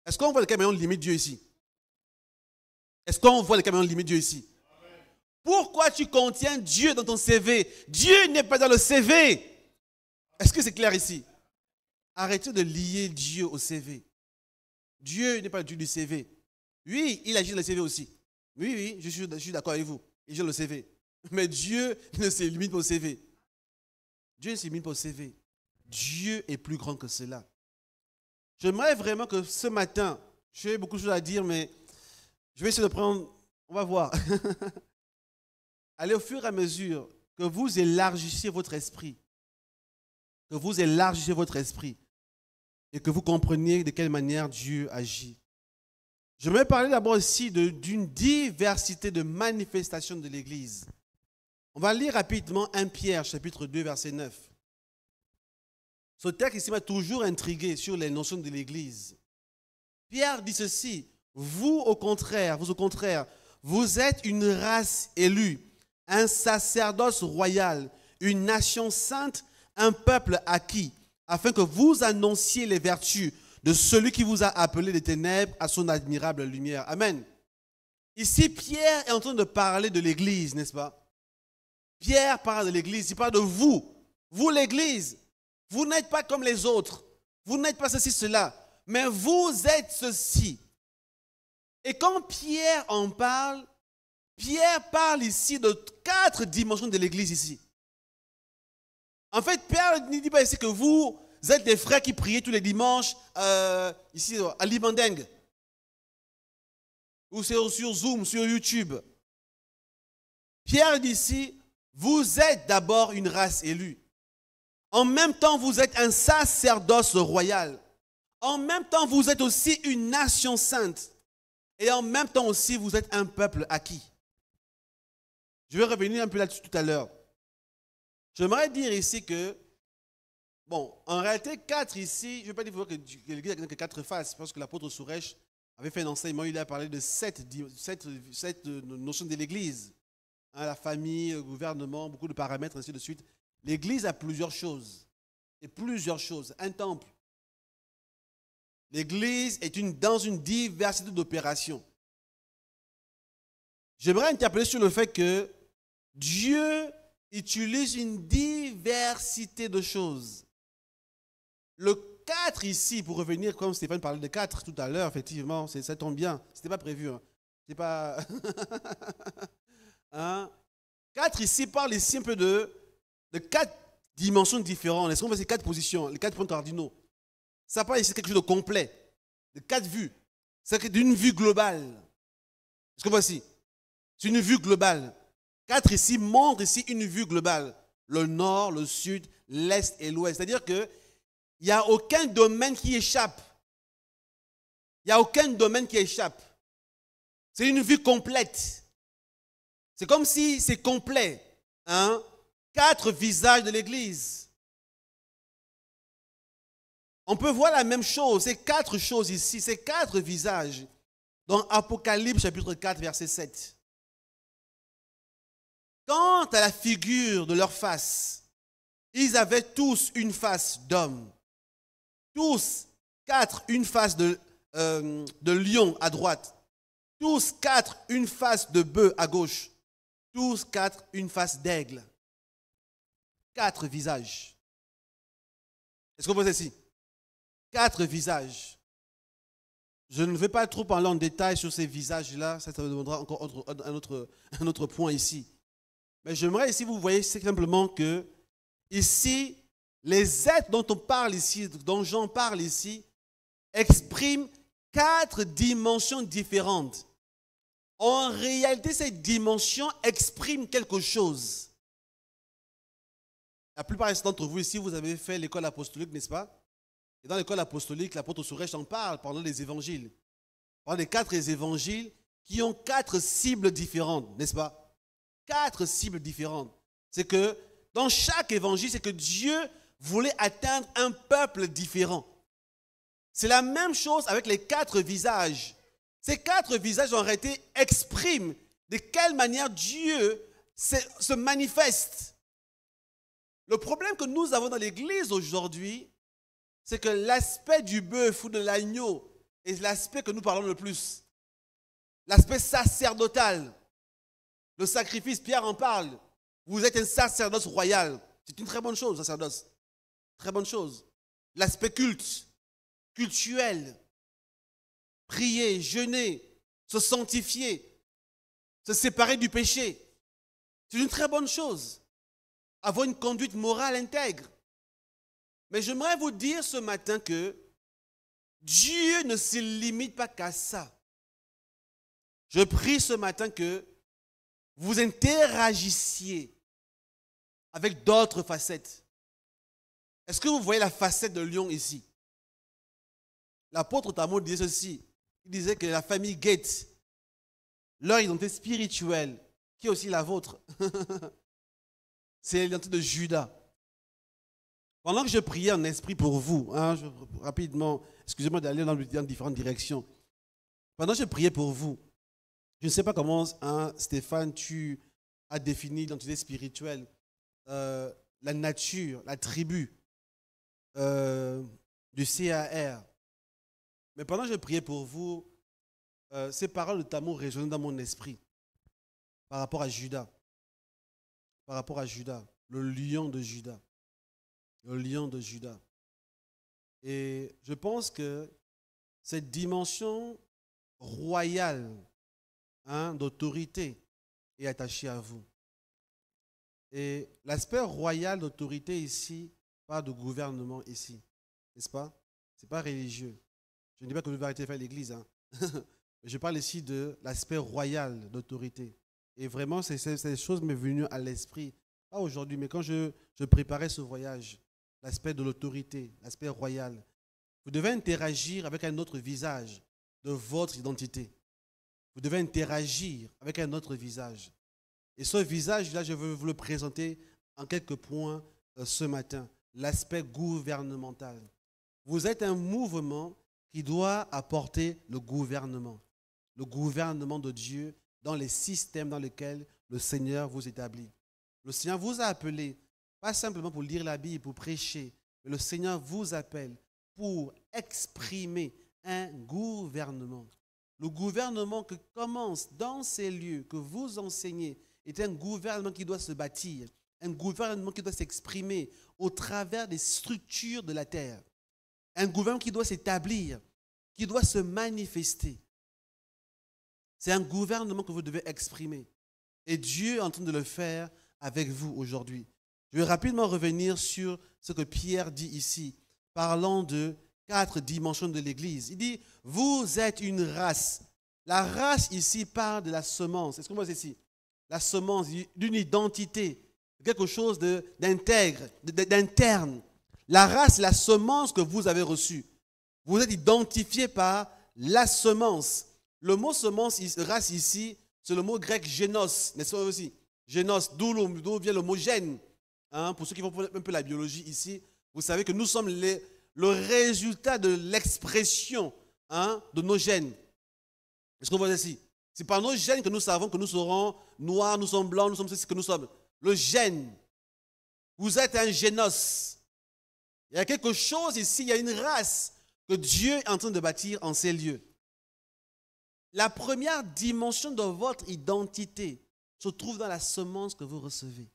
Est-ce qu'on voit les camions limite Dieu ici? Est-ce qu'on voit les camions limite Dieu ici? Pourquoi tu contiens Dieu dans ton CV? Dieu n'est pas dans le CV. Est-ce que c'est clair ici? Arrêtez de lier Dieu au CV. Dieu n'est pas le Dieu du CV. Oui, il agit dans le CV aussi. Oui, je suis d'accord avec vous. Il agit dans le CV. Mais Dieu ne se limite pas au CV. Dieu ne se limite pas au CV. Dieu est plus grand que cela. J'aimerais vraiment que ce matin, j'ai beaucoup de choses à dire, mais je vais essayer de prendre, on va voir. Allez au fur et à mesure que vous élargissiez votre esprit. Que vous élargissiez votre esprit. Et que vous compreniez de quelle manière Dieu agit. Je vais parler d'abord ici d'une diversité de manifestations de l'Église. On va lire rapidement 1 Pierre, chapitre 2, verset 9. Ce texte ici m'a toujours intrigué sur les notions de l'Église. Pierre dit ceci, vous au contraire, vous êtes une race élue, un sacerdoce royal, une nation sainte, un peuple acquis, afin que vous annonciez les vertus de celui qui vous a appelé des ténèbres à son admirable lumière. Amen. Ici, Pierre est en train de parler de l'Église, n'est-ce pas? Pierre parle de l'Église, il parle de vous. Vous, l'Église, vous n'êtes pas comme les autres. Vous n'êtes pas ceci, cela. Mais vous êtes ceci. Et quand Pierre en parle, Pierre parle ici de 4 dimensions de l'Église ici. En fait, Pierre ne dit pas ici que vous êtes des frères qui priaient tous les dimanches ici à Libandeng. Ou sur Zoom, sur YouTube. Pierre dit ici, vous êtes d'abord une race élue. En même temps, vous êtes un sacerdoce royal. En même temps, vous êtes aussi une nation sainte. Et en même temps aussi, vous êtes un peuple acquis. Je vais revenir un peu là-dessus tout à l'heure. J'aimerais dire ici que, bon, en réalité, 4 ici, je ne vais pas dire que l'Église n'a que 4 faces, parce que l'apôtre Sourèche avait fait un enseignement, il a parlé de 7 notions de l'Église. Hein, la famille, le gouvernement, beaucoup de paramètres, ainsi de suite. L'Église a plusieurs choses. Et plusieurs choses. Un temple. L'Église est dans une diversité d'opérations. J'aimerais interpeller sur le fait que Dieu utilise une diversité de choses. Le 4 ici, pour revenir, comme Stéphane parlait de 4 tout à l'heure, effectivement, ça tombe bien, ce n'était pas prévu. Hein. C'est pas... hein? 4 ici parle ici un peu de 4 dimensions différentes. Est-ce qu'on voit ces 4 positions, les 4 points cardinaux? Ça parle ici de quelque chose de complet, de 4 vues. C'est d'une vue globale. Est-ce qu'on voit ici? C'est une vue globale. 4 ici montrent ici une vue globale. Le nord, le sud, l'est et l'ouest. C'est-à-dire qu'il n'y a aucun domaine qui échappe. Il n'y a aucun domaine qui échappe. C'est une vue complète. C'est comme si c'est complet. Hein? 4 visages de l'Église. On peut voir la même chose. C'est 4 choses ici. C'est 4 visages. Dans Apocalypse chapitre 4, verset 7. Quant à la figure de leur face, ils avaient tous une face d'homme. Tous 4 une face de lion à droite. Tous 4 une face de bœuf à gauche. Tous 4 une face d'aigle. 4 visages. Est-ce qu'on voit ici? 4 visages. Je ne vais pas trop parler en détail sur ces visages-là. Ça me demandera encore un autre point ici. Mais j'aimerais ici, vous voyez simplement que ici, les êtres dont on parle ici, dont Jean parle ici, expriment 4 dimensions différentes. En réalité, ces dimensions expriment quelque chose. La plupart d'entre vous ici, vous avez fait l'école apostolique, n'est-ce pas? Et dans l'école apostolique, l'apôtre Suresh en parle pendant les évangiles. Pendant les 4 évangiles qui ont 4 cibles différentes, n'est-ce pas? 4 cibles différentes. C'est que dans chaque évangile, c'est que Dieu voulait atteindre un peuple différent. C'est la même chose avec les 4 visages. Ces 4 visages en réalité expriment de quelle manière Dieu se manifeste. Le problème que nous avons dans l'Église aujourd'hui, c'est que l'aspect du bœuf ou de l'agneau est l'aspect que nous parlons le plus. L'aspect sacerdotal. Le sacrifice, Pierre en parle. Vous êtes un sacerdoce royal. C'est une très bonne chose, sacerdoce. Très bonne chose. L'aspect culte, cultuel. Prier, jeûner, se sanctifier, se séparer du péché. C'est une très bonne chose. Avoir une conduite morale intègre. Mais j'aimerais vous dire ce matin que Dieu ne se limite pas qu'à ça. Je prie ce matin que vous interagissiez avec d'autres facettes. Est-ce que vous voyez la facette de lion ici? L'apôtre Tamo disait ceci. Il disait que la famille Gates, leur identité spirituelle, qui est aussi la vôtre, c'est l'identité de Judas. Pendant que je priais en esprit pour vous, rapidement, excusez-moi d'aller dans différentes directions. Pendant que je priais pour vous, je ne sais pas comment, Stéphane, tu as défini l'identité spirituelle, la nature, la tribu du CAR. Mais pendant que je priais pour vous, ces paroles de Tamo résonnaient dans mon esprit par rapport à Judas. Par rapport à Judas, le lion de Judas. Le lion de Judas. Et je pense que cette dimension royale d'autorité est attachée à vous. Et l'aspect royal d'autorité ici, pas de gouvernement ici, n'est-ce pas? Ce n'est pas religieux. Je ne dis pas que vous devez arrêter de faire l'église. Je parle ici de l'aspect royal d'autorité. Et vraiment, ces choses m'est venues à l'esprit. Pas aujourd'hui, mais quand je préparais ce voyage, l'aspect de l'autorité, l'aspect royal. Vous devez interagir avec un autre visage de votre identité. Vous devez interagir avec un autre visage. Et ce visage-là, je veux vous le présenter en quelques points ce matin. L'aspect gouvernemental. Vous êtes un mouvement qui doit apporter le gouvernement de Dieu dans les systèmes dans lesquels le Seigneur vous établit. Le Seigneur vous a appelé, pas simplement pour lire la Bible, pour prêcher, mais le Seigneur vous appelle pour exprimer un gouvernement. Le gouvernement qui commence dans ces lieux que vous enseignez est un gouvernement qui doit se bâtir, un gouvernement qui doit s'exprimer au travers des structures de la terre. Un gouvernement qui doit s'établir, qui doit se manifester. C'est un gouvernement que vous devez exprimer. Et Dieu est en train de le faire avec vous aujourd'hui. Je vais rapidement revenir sur ce que Pierre dit ici, parlant de 4 dimensions de l'Église. Il dit, vous êtes une race. La race ici parle de la semence. Est-ce qu'on voit ici? La semence d'une identité, quelque chose d'intègre, d'interne. La race, la semence que vous avez reçue. Vous êtes identifié par la semence. Le mot semence, race ici, c'est le mot grec génos, n'est-ce pas aussi? Génos, d'où vient le mot gène. Hein, pour ceux qui font un peu la biologie ici, vous savez que nous sommes le résultat de l'expression de nos gènes. Est-ce qu'on voit ici? C'est par nos gènes que nous savons que nous serons noirs, nous sommes blancs, nous sommes ce que nous sommes. Le gène. Vous êtes un génos. Il y a quelque chose ici, il y a une race que Dieu est en train de bâtir en ces lieux. La première dimension de votre identité se trouve dans la semence que vous recevez.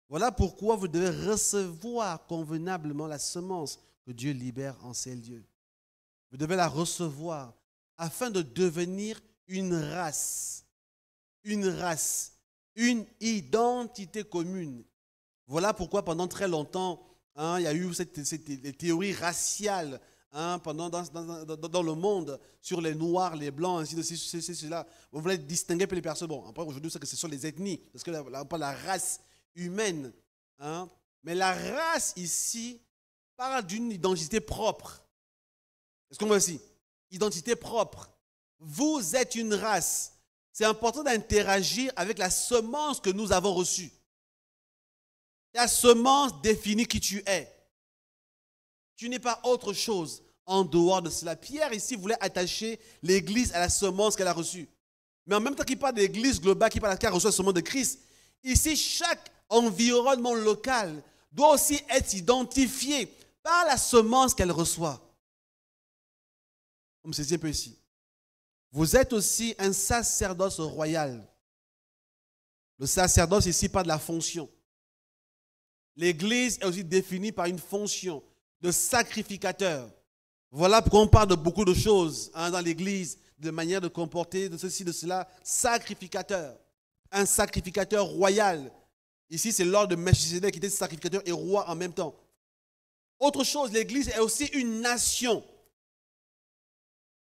Voilà pourquoi vous devez recevoir convenablement la semence que Dieu libère en ces lieux. Vous devez la recevoir afin de devenir une race, une identité commune. Voilà pourquoi pendant très longtemps, il y a eu cette théorie raciale dans le monde sur les noirs, les blancs, ainsi de cela. On voulait distinguer les personnes. Bon, après aujourd'hui, c'est que ce sont les ethnies, parce que là, on parle de la race humaine. Mais la race ici parle d'une identité propre. Est-ce qu'on voit ici? Identité propre. Vous êtes une race. C'est important d'interagir avec la semence que nous avons reçue. La semence définit qui tu es. Tu n'es pas autre chose en dehors de cela. Pierre ici voulait attacher l'Église à la semence qu'elle a reçue. Mais en même temps qu'il parle de l'Église globale, qui a reçu la semence de Christ, ici chaque environnement local doit aussi être identifié par la semence qu'elle reçoit. On me saisit un peu ici. Vous êtes aussi un sacerdoce royal. Le sacerdoce ici parle de la fonction. L'Église est aussi définie par une fonction de sacrificateur. Voilà pourquoi on parle de beaucoup de choses dans l'Église, de manière de comporter, de ceci, de cela. Sacrificateur. Un sacrificateur royal. Ici, c'est l'ordre de Melchisédek qui était sacrificateur et roi en même temps. Autre chose, l'Église est aussi une nation.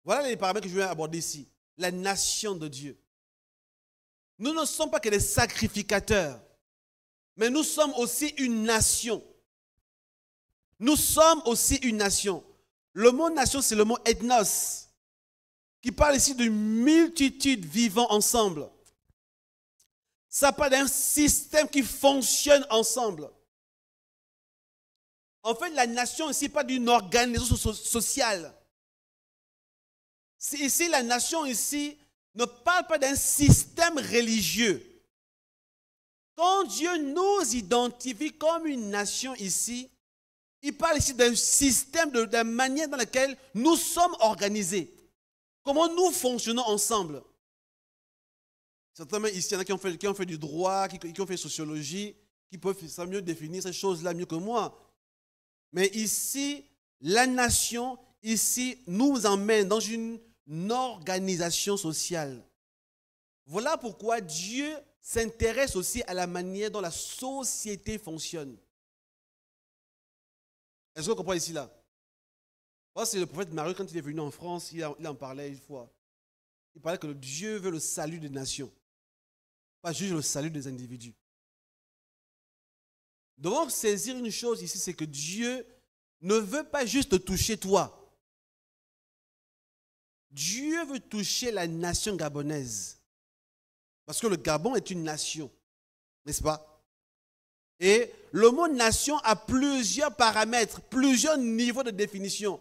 Voilà les paramètres que je vais aborder ici. La nation de Dieu. Nous ne sommes pas que des sacrificateurs, mais nous sommes aussi une nation. Nous sommes aussi une nation. Le mot nation, c'est le mot ethnos, qui parle ici d'une multitude vivant ensemble. Ça parle d'un système qui fonctionne ensemble. En fait, la nation ici n'est pas d'une organisation sociale. Ici, la nation ici ne parle pas d'un système religieux. Quand Dieu nous identifie comme une nation ici, il parle ici d'un système, de la manière dans laquelle nous sommes organisés. Comment nous fonctionnons ensemble. Certainement ici, il y en a qui ont fait du droit, qui ont fait sociologie, qui peuvent mieux définir ces choses-là mieux que moi. Mais ici, la nation, ici, nous emmène dans une organisation sociale. Voilà pourquoi Dieu s'intéresse aussi à la manière dont la société fonctionne. Est-ce qu'on comprend ici là? C'est le prophète Marie, quand il est venu en France, il en parlait une fois. Il parlait que Dieu veut le salut des nations, pas juste le salut des individus. Nous devons saisir une chose ici, c'est que Dieu ne veut pas juste te toucher toi. Dieu veut toucher la nation gabonaise. Parce que le Gabon est une nation, n'est-ce pas? Et le mot nation a plusieurs paramètres, plusieurs niveaux de définition.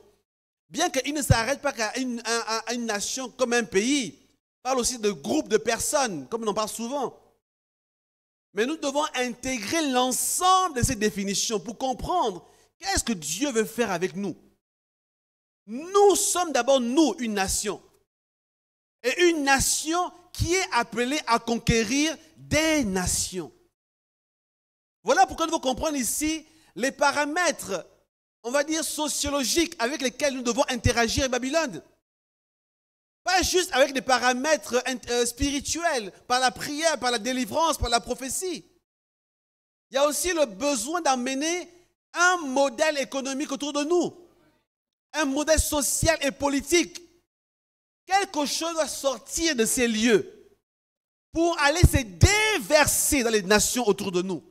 Bien qu'il ne s'arrête pas qu'à une nation comme un pays, il parle aussi de groupes de personnes, comme on en parle souvent. Mais nous devons intégrer l'ensemble de ces définitions pour comprendre qu'est-ce que Dieu veut faire avec nous. Nous sommes d'abord, nous, une nation. Et une nation qui est appelée à conquérir des nations. Voilà pourquoi nous devons comprendre ici les paramètres, on va dire, sociologiques avec lesquels nous devons interagir avec Babylone. Pas juste avec des paramètres spirituels, par la prière, par la délivrance, par la prophétie. Il y a aussi le besoin d'amener un modèle économique autour de nous, un modèle social et politique. Quelque chose doit sortir de ces lieux pour aller se déverser dans les nations autour de nous.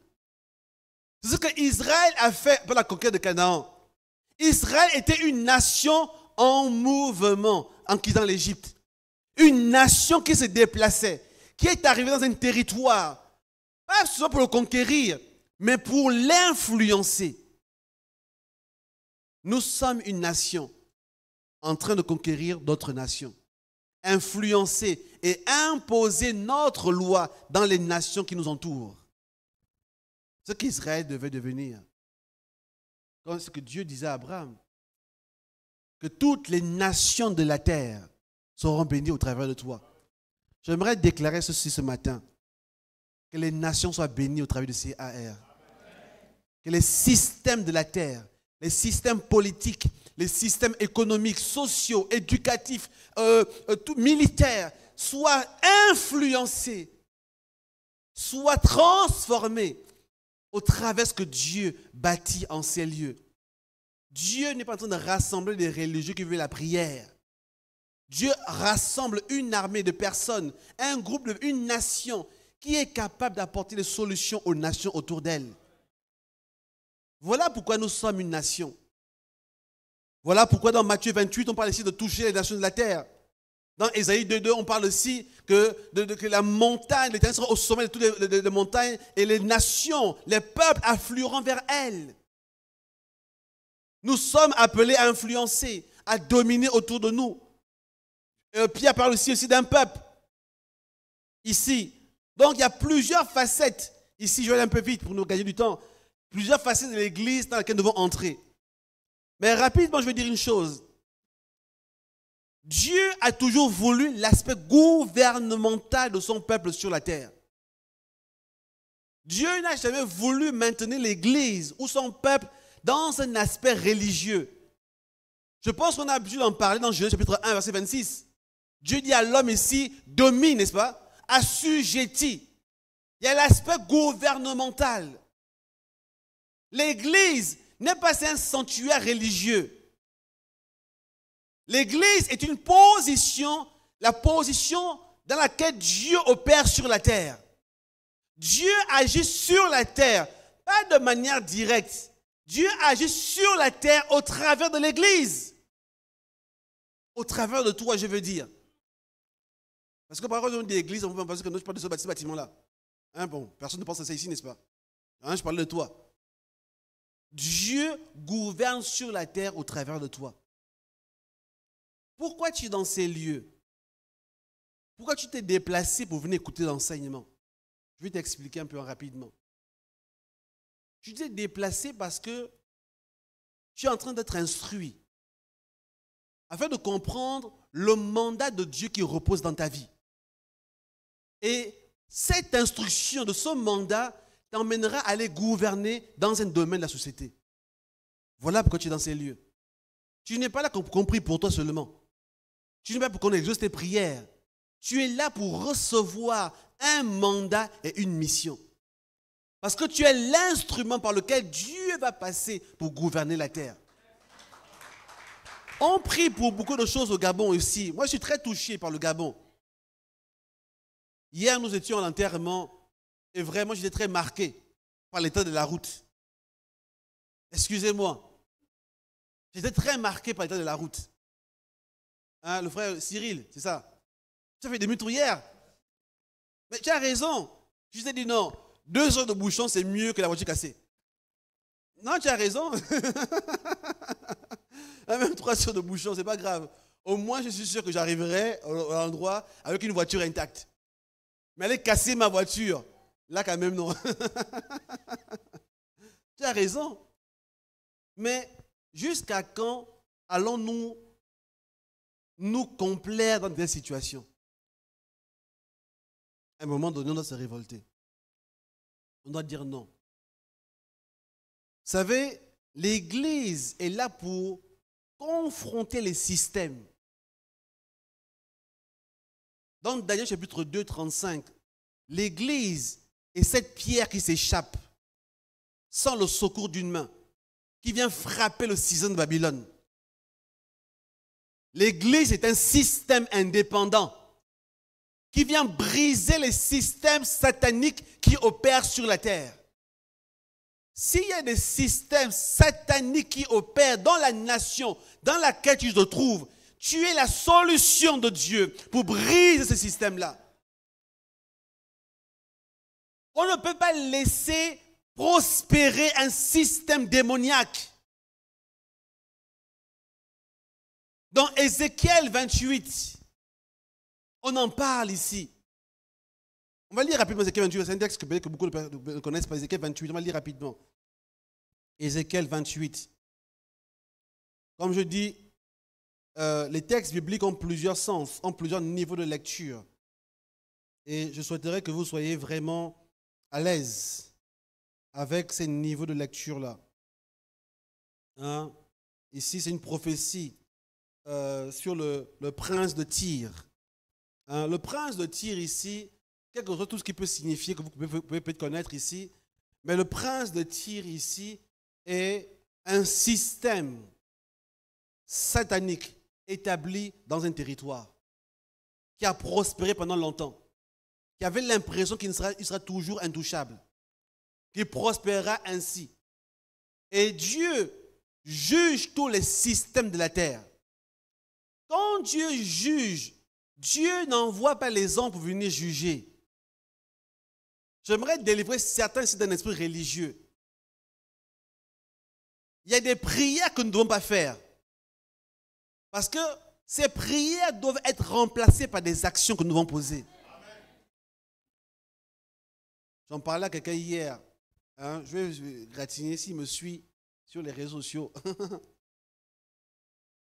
C'est ce qu'Israël a fait pour la conquête de Canaan. Israël était une nation en mouvement en quittant l'Égypte. Une nation qui se déplaçait, qui est arrivée dans un territoire, pas seulement pour le conquérir, mais pour l'influencer. Nous sommes une nation en train de conquérir d'autres nations, influencer et imposer notre loi dans les nations qui nous entourent. Ce qu'Israël devait devenir. Comme ce que Dieu disait à Abraham, que toutes les nations de la terre seront bénies au travers de toi. J'aimerais déclarer ceci ce matin, que les nations soient bénies au travers de CAR. Que les systèmes de la terre, les systèmes politiques, les systèmes économiques, sociaux, éducatifs, militaires, soient influencés, soient transformés au travers de ce que Dieu bâtit en ces lieux. Dieu n'est pas en train de rassembler des religieux qui veulent la prière. Dieu rassemble une armée de personnes, un groupe, une nation qui est capable d'apporter des solutions aux nations autour d'elle. Voilà pourquoi nous sommes une nation. Voilà pourquoi dans Matthieu 28, on parle ici de toucher les nations de la terre. Dans Ésaïe 2.2, on parle aussi que la montagne, l'Éternel sera au sommet de toutes les montagnes et les nations, les peuples afflueront vers elle. Nous sommes appelés à influencer, à dominer autour de nous. Pierre parle aussi d'un peuple. Ici. Donc il y a plusieurs facettes. Ici, je vais aller un peu vite pour nous gagner du temps. Plusieurs facettes de l'Église dans laquelle nous devons entrer. Mais rapidement, je vais dire une chose. Dieu a toujours voulu l'aspect gouvernemental de son peuple sur la terre. Dieu n'a jamais voulu maintenir l'Église ou son peuple dans un aspect religieux. Je pense qu'on a dû en parler dans Genèse chapitre 1, verset 26. Dieu dit à l'homme ici, domine, n'est-ce pas? Assujetti. Il y a l'aspect gouvernemental. L'Église n'est pas un sanctuaire religieux. L'Église est une position, la position dans laquelle Dieu opère sur la terre. Dieu agit sur la terre, pas de manière directe. Dieu agit sur la terre au travers de l'Église. Au travers de toi, je veux dire. Parce que par exemple, on dit l'église, on peut penser que nous, je parle de ce bâtiment-là. Hein, bon, personne ne pense à ça ici, n'est-ce pas? Hein, je parle de toi. Dieu gouverne sur la terre au travers de toi. Pourquoi tu es dans ces lieux? Pourquoi tu t'es déplacé pour venir écouter l'enseignement? Je vais t'expliquer un peu rapidement. Tu t'es déplacé parce que tu es en train d'être instruit afin de comprendre le mandat de Dieu qui repose dans ta vie. Et cette instruction de ce mandat t'emmènera à aller gouverner dans un domaine de la société. Voilà pourquoi tu es dans ces lieux. Tu n'es pas là compris pour toi seulement. Tu n'es pas là pour qu'on exauce tes prières. Tu es là pour recevoir un mandat et une mission. Parce que tu es l'instrument par lequel Dieu va passer pour gouverner la terre. On prie pour beaucoup de choses au Gabon aussi. Moi, je suis très touché par le Gabon. Hier, nous étions à l'enterrement et vraiment, j'étais très marqué par l'état de la route. Excusez-moi. J'étais très marqué par l'état de la route. Hein, le frère Cyril, c'est ça. Tu as fait des demi-tours hier. Mais tu as raison. Je t'ai dit non. 2 heures de bouchon, c'est mieux que la voiture cassée. Non, tu as raison. Même 3 heures de bouchon, c'est pas grave. Au moins, je suis sûr que j'arriverai à l'endroit avec une voiture intacte. Mais aller casser ma voiture, là quand même non. Tu as raison. Mais jusqu'à quand allons-nous nous complaire dans des situations? À un moment donné, on doit se révolter. On doit dire non. Vous savez, l'Église est là pour confronter les systèmes. Dans Daniel chapitre 2, 35, l'Église est cette pierre qui s'échappe sans le secours d'une main, qui vient frapper le ciseau de Babylone. L'Église est un système indépendant qui vient briser les systèmes sataniques qui opèrent sur la terre. S'il y a des systèmes sataniques qui opèrent dans la nation dans laquelle tu te trouves, tu es la solution de Dieu pour briser ce système-là. On ne peut pas laisser prospérer un système démoniaque. Dans Ézéchiel 28, on en parle ici. On va lire rapidement Ézéchiel 28, c'est un texte que beaucoup ne connaissent pas, Ézéchiel 28, on va lire rapidement. Ézéchiel 28. Comme je dis, les textes bibliques ont plusieurs sens, ont plusieurs niveaux de lecture. Et je souhaiterais que vous soyez vraiment à l'aise avec ces niveaux de lecture-là. Hein? Ici, c'est une prophétie sur le prince de Tyr. Hein? Le prince de Tyr ici, quel que soit tout ce qui peut signifier, que vous pouvez peut-être connaître ici, mais le prince de Tyr ici est un système satanique établi dans un territoire qui a prospéré pendant longtemps, qui avait l'impression qu'il sera toujours intouchable, qu'il prospérera ainsi. Et Dieu juge tous les systèmes de la terre. Quand Dieu juge, Dieu n'envoie pas les anges pour venir juger. J'aimerais délivrer certains ici d'un esprit religieux. Il y a des prières que nous ne devons pas faire. Parce que ces prières doivent être remplacées par des actions que nous devons poser. J'en parlais à quelqu'un hier. Hein, je vais gratigner s'il me suit sur les réseaux sociaux.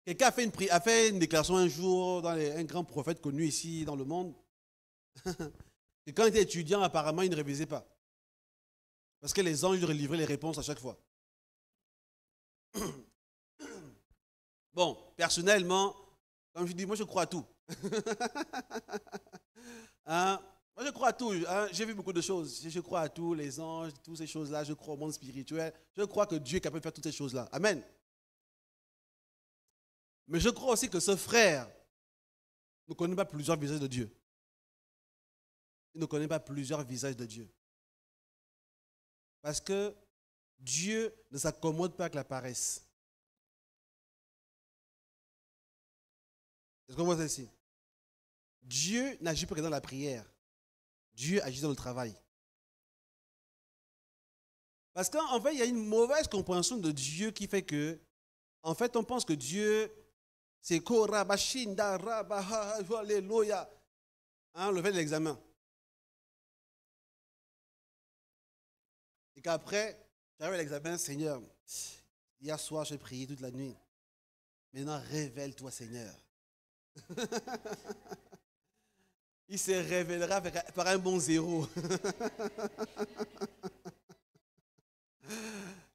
Quelqu'un a fait une déclaration un jour dans un grand prophète connu ici dans le monde. Et quand il était étudiant, apparemment, il ne révisait pas. Parce que les anges lui livraient les réponses à chaque fois. Bon, personnellement, comme je dis, moi je crois à tout. Hein? Moi je crois à tout. Hein? J'ai vu beaucoup de choses. Je crois à tout, les anges, toutes ces choses-là. Je crois au monde spirituel. Je crois que Dieu est capable de faire toutes ces choses-là. Amen. Mais je crois aussi que ce frère ne connaît pas plusieurs visages de Dieu. Il ne connaît pas plusieurs visages de Dieu. Parce que Dieu ne s'accommode pas avec la paresse. Est-ce qu'on voit ça ici? Dieu n'agit pas que dans la prière. Dieu agit dans le travail. Parce qu'en fait, il y a une mauvaise compréhension de Dieu qui fait que, en fait, on pense que Dieu, c'est Korabashinda, Rabaha, Alléluia. Hein, le fait de l'examen. Et qu'après, j'arrive à l'examen, Seigneur, hier soir, j'ai prié toute la nuit. Maintenant, révèle-toi, Seigneur. Il se révélera par un bon zéro.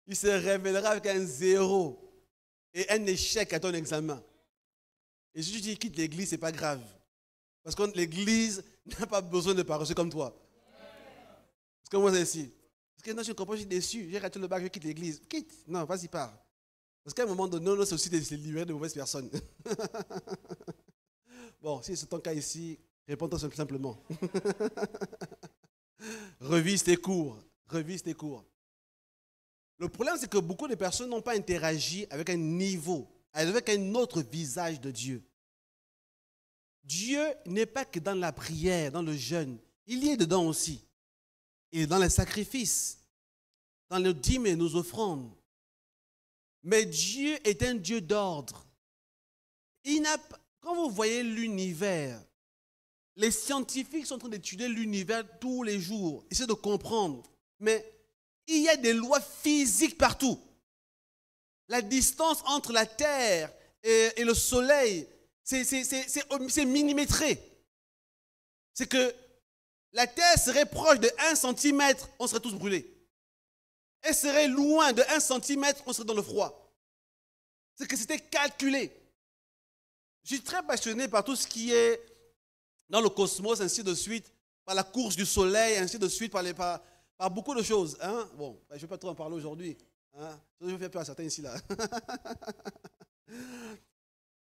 Il se révélera avec un zéro et un échec à ton examen. Et si tu dis quitte l'église, ce n'est pas grave. Parce que l'église n'a pas besoin de paresseux comme toi. Est-ce que moi c'est ici? Parce que non, je comprends, je suis déçu. J'ai raté le bac, je quitte l'église. Quitte. Non, vas-y, pars. Parce qu'à un moment donné, non, c'est aussi de se libérer de mauvaises personnes. Bon, si c'est ton cas ici, réponds-toi simplement. Revise tes cours. Revise tes cours. Le problème, c'est que beaucoup de personnes n'ont pas interagi avec un niveau, avec un autre visage de Dieu. Dieu n'est pas que dans la prière, dans le jeûne. Il y est dedans aussi. Il est dans les sacrifices, dans nos dîmes et nos offrandes. Mais Dieu est un Dieu d'ordre. Quand vous voyez l'univers, les scientifiques sont en train d'étudier l'univers tous les jours, essayer de comprendre. Mais il y a des lois physiques partout. La distance entre la Terre et le Soleil, c'est millimétré. C'est que la Terre serait proche de 1 cm, on serait tous brûlés. Elle serait loin de 1 cm, on serait dans le froid. C'est que c'était calculé. Je suis très passionné par tout ce qui est dans le cosmos, ainsi de suite, par la course du soleil, ainsi de suite, par beaucoup de choses. Hein? Bon, je ne vais pas trop en parler aujourd'hui. Hein? Je vais faire peur à certains ici, là.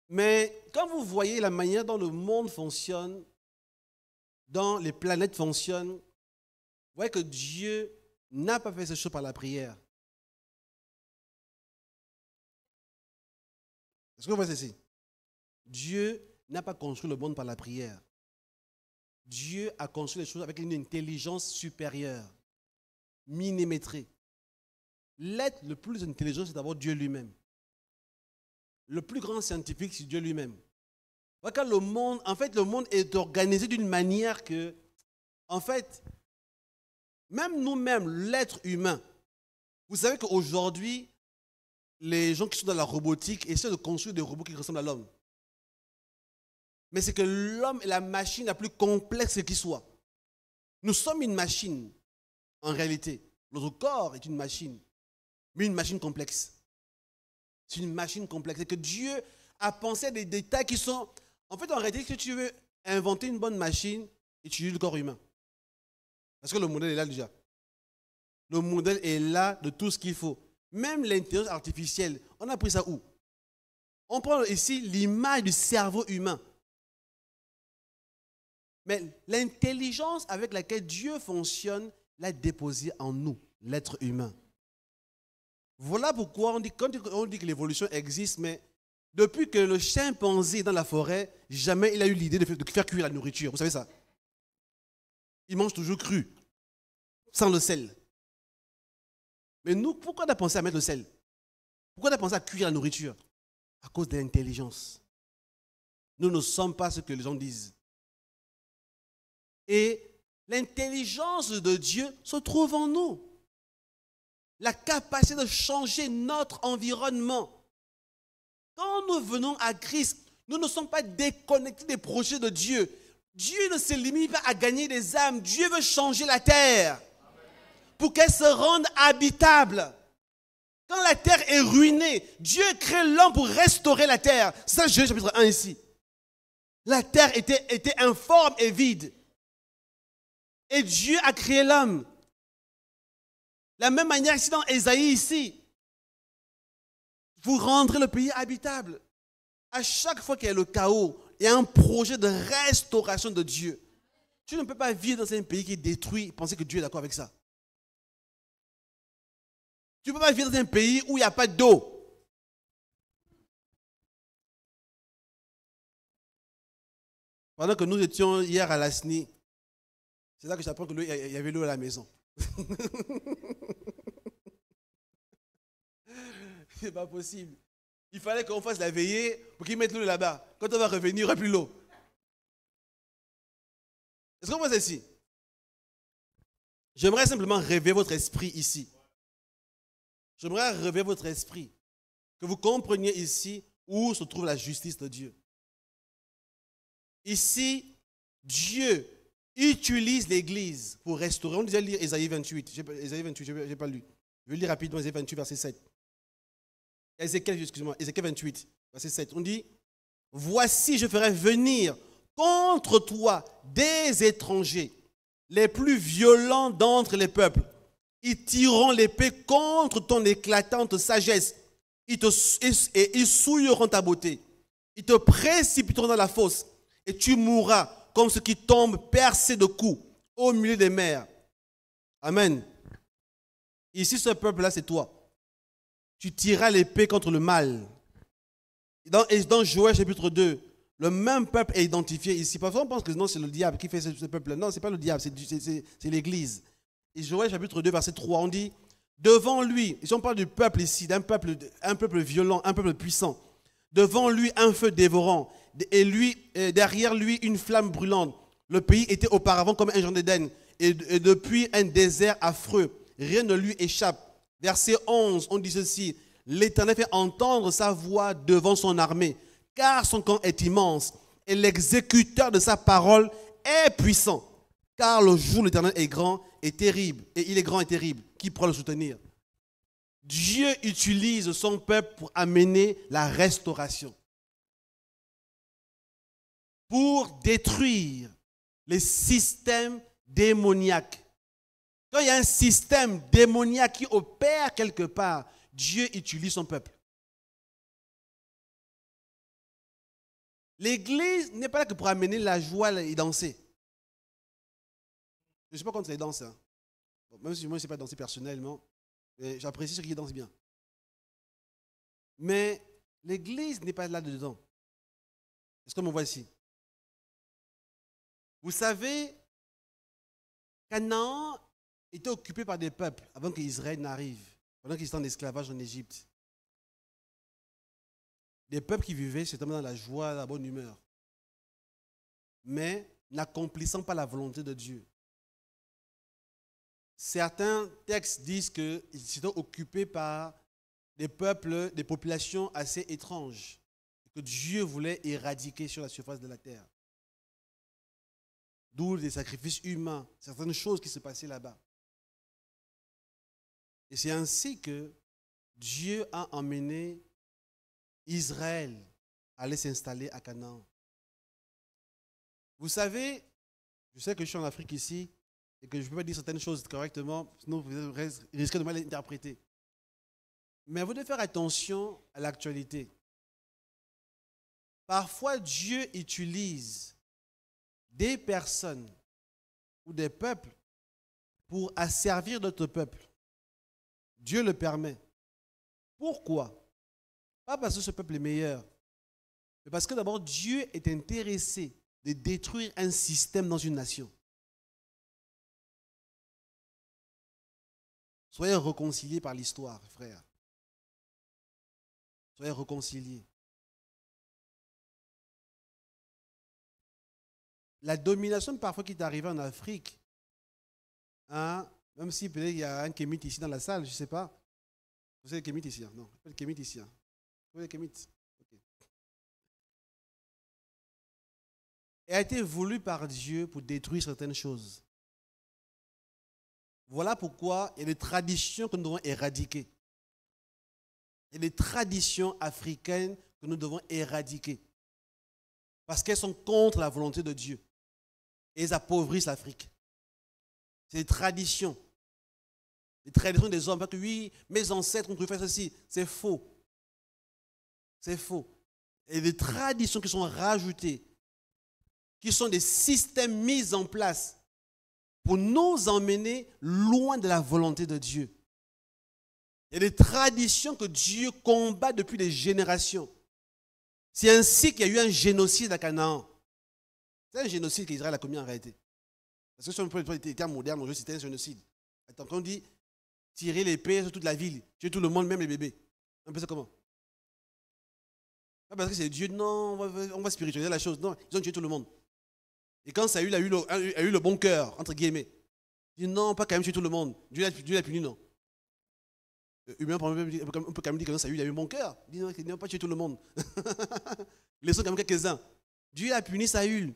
Mais quand vous voyez la manière dont le monde fonctionne, dont les planètes fonctionnent, vous voyez que Dieu n'a pas fait ces choses par la prière. Est-ce que vous voyez ceci? Dieu n'a pas construit le monde par la prière. Dieu a construit les choses avec une intelligence supérieure, millimétrée. L'être le plus intelligent, c'est d'abord Dieu lui-même. Le plus grand scientifique, c'est Dieu lui-même. Quand le monde est organisé d'une manière que, en fait, même nous-mêmes, l'être humain, vous savez qu'aujourd'hui, les gens qui sont dans la robotique essaient de construire des robots qui ressemblent à l'homme. Mais c'est que l'homme est la machine la plus complexe qui soit. Nous sommes une machine, en réalité. Notre corps est une machine, mais une machine complexe. C'est une machine complexe. C'est que Dieu a pensé à des détails qui sont... En fait, en réalité, si tu veux inventer une bonne machine, utilise le corps humain. Parce que le modèle est là déjà. Le modèle est là de tout ce qu'il faut. Même l'intelligence artificielle, on a pris ça où? On prend ici l'image du cerveau humain. Mais l'intelligence avec laquelle Dieu fonctionne l'a déposée en nous, l'être humain. Voilà pourquoi on dit que l'évolution existe, mais depuis que le chimpanzé est dans la forêt, jamais il a eu l'idée de faire cuire la nourriture. Vous savez ça? Il mange toujours cru, sans le sel. Mais nous, pourquoi on a pensé à mettre le sel? Pourquoi on a pensé à cuire la nourriture? À cause de l'intelligence. Nous ne sommes pas ce que les gens disent. Et l'intelligence de Dieu se trouve en nous. La capacité de changer notre environnement. Quand nous venons à Christ, nous ne sommes pas déconnectés des projets de Dieu. Dieu ne se limite pas à gagner des âmes. Dieu veut changer la terre pour qu'elle se rende habitable. Quand la terre est ruinée, Dieu crée l'homme pour restaurer la terre. C'est ça Genèse chapitre 1 ici. La terre était informe et vide. Et Dieu a créé l'homme. La même manière ici dans Ésaïe ici. Vous rendrez le pays habitable. À chaque fois qu'il y a le chaos, il y a un projet de restauration de Dieu. Tu ne peux pas vivre dans un pays qui est détruit et penser que Dieu est d'accord avec ça. Tu ne peux pas vivre dans un pays où il n'y a pas d'eau. Pendant que nous étions hier à la SNI, c'est là que j'apprends qu'il y avait l'eau à la maison. C'est pas possible. Il fallait qu'on fasse la veillée pour qu'ils mettent l'eau là-bas. Quand on va revenir, il n'y aura plus l'eau. Est-ce qu'on voit ceci? J'aimerais simplement réveiller votre esprit ici. J'aimerais réveiller votre esprit. Que vous compreniez ici où se trouve la justice de Dieu. Ici, Dieu utilise l'Église pour restaurer. On disait lire Ésaïe 28. Ésaïe 28, je n'ai pas lu. Je vais lire rapidement Ésaïe 28, verset 7. Ézéchiel 28, verset 7. On dit, « Voici, je ferai venir contre toi des étrangers, les plus violents d'entre les peuples. Ils tireront l'épée contre ton éclatante sagesse. Et ils souilleront ta beauté. Ils te précipiteront dans la fosse. Et tu mourras comme ceux qui tombent percés de coups au milieu des mers. » Amen. Ici, ce peuple-là, c'est toi. Tu tireras l'épée contre le mal. Dans Joël chapitre 2, le même peuple est identifié ici. Parfois, on pense que non, c'est le diable qui fait ce peuple. Non, ce n'est pas le diable, c'est l'Église. Et Joël chapitre 2, verset 3, on dit, devant lui, si on parle du peuple ici, d'un peuple violent, un peuple puissant, devant lui un feu dévorant, et derrière lui une flamme brûlante. Le pays était auparavant comme un jardin d'Éden, et depuis un désert affreux, rien ne lui échappe. Verset 11, on dit ceci, l'Éternel fait entendre sa voix devant son armée, car son camp est immense, et l'exécuteur de sa parole est puissant. Car le jour de l'Éternel est grand et terrible, et il est grand et terrible. Qui pourra le soutenir? Dieu utilise son peuple pour amener la restauration. pour détruire les systèmes démoniaques. Quand il y a un système démoniaque qui opère quelque part, Dieu utilise son peuple. L'église n'est pas là que pour amener la joie et danser. Je ne suis pas contre les danses. Hein. Bon, même si moi je ne sais pas danser personnellement, j'apprécie ceux qui dansent bien. Mais l'église n'est pas là-dedans. Est-ce qu'on me voit ici? Vous savez, Canaan était occupé par des peuples avant qu'Israël n'arrive, pendant qu'ils étaient en esclavage en Égypte. Des peuples qui vivaient certainement dans la joie, la bonne humeur, mais n'accomplissant pas la volonté de Dieu. Certains textes disent qu'ils étaient occupés par des peuples, des populations assez étranges, que Dieu voulait éradiquer sur la surface de la terre. D'où des sacrifices humains, certaines choses qui se passaient là-bas. Et c'est ainsi que Dieu a emmené Israël à aller s'installer à Canaan. Vous savez, je sais que je suis en Afrique ici et que je ne peux pas dire certaines choses correctement, sinon vous risquez de mal interpréter. Mais vous devez faire attention à l'actualité. Parfois, Dieu utilise des personnes ou des peuples pour asservir d'autres peuples. Dieu le permet. Pourquoi? Pas parce que ce peuple est meilleur, mais parce que d'abord Dieu est intéressé de détruire un système dans une nation. Soyez réconciliés par l'histoire, frères. Soyez réconciliés. La domination parfois qui est arrivée en Afrique, hein, même si peut-être il y a un kémite ici dans la salle, je ne sais pas. Vous savez le kémite ici? Hein? Non, pas le kémite ici. Hein? Vous voyez le kémite? Okay. Elle a été voulue par Dieu pour détruire certaines choses. Voilà pourquoi il y a des traditions que nous devons éradiquer. Il y a des traditions africaines que nous devons éradiquer. Parce qu'elles sont contre la volonté de Dieu. Et elles appauvrissent l'Afrique. C'est des traditions. Les traditions des hommes. Parce que oui, mes ancêtres ont cru faire ceci. C'est faux. C'est faux. Et des traditions qui sont rajoutées, qui sont des systèmes mis en place pour nous emmener loin de la volonté de Dieu. Il y a des traditions que Dieu combat depuis des générations. C'est ainsi qu'il y a eu un génocide à Canaan. C'est un génocide qu'Israël a commis en réalité. Parce que si on peut être des termes modernes, aujourd'hui c'était un génocide. Attends, quand on dit tirer l'épée sur toute la ville, tuer tout le monde, même les bébés. On peut ça comment? Pas parce que c'est Dieu, non, on va spiritualiser la chose. Non, ils ont tué tout le monde. Et quand Saül a eu le bon cœur, entre guillemets, il dit non, pas quand même tuer tout le monde. Dieu l'a puni, non. Humain, on peut quand même dire que Saül a eu un bon cœur. Il dit non, il n'a pas tué tout le monde. Laissons quand même quelques-uns. Dieu a puni Saül.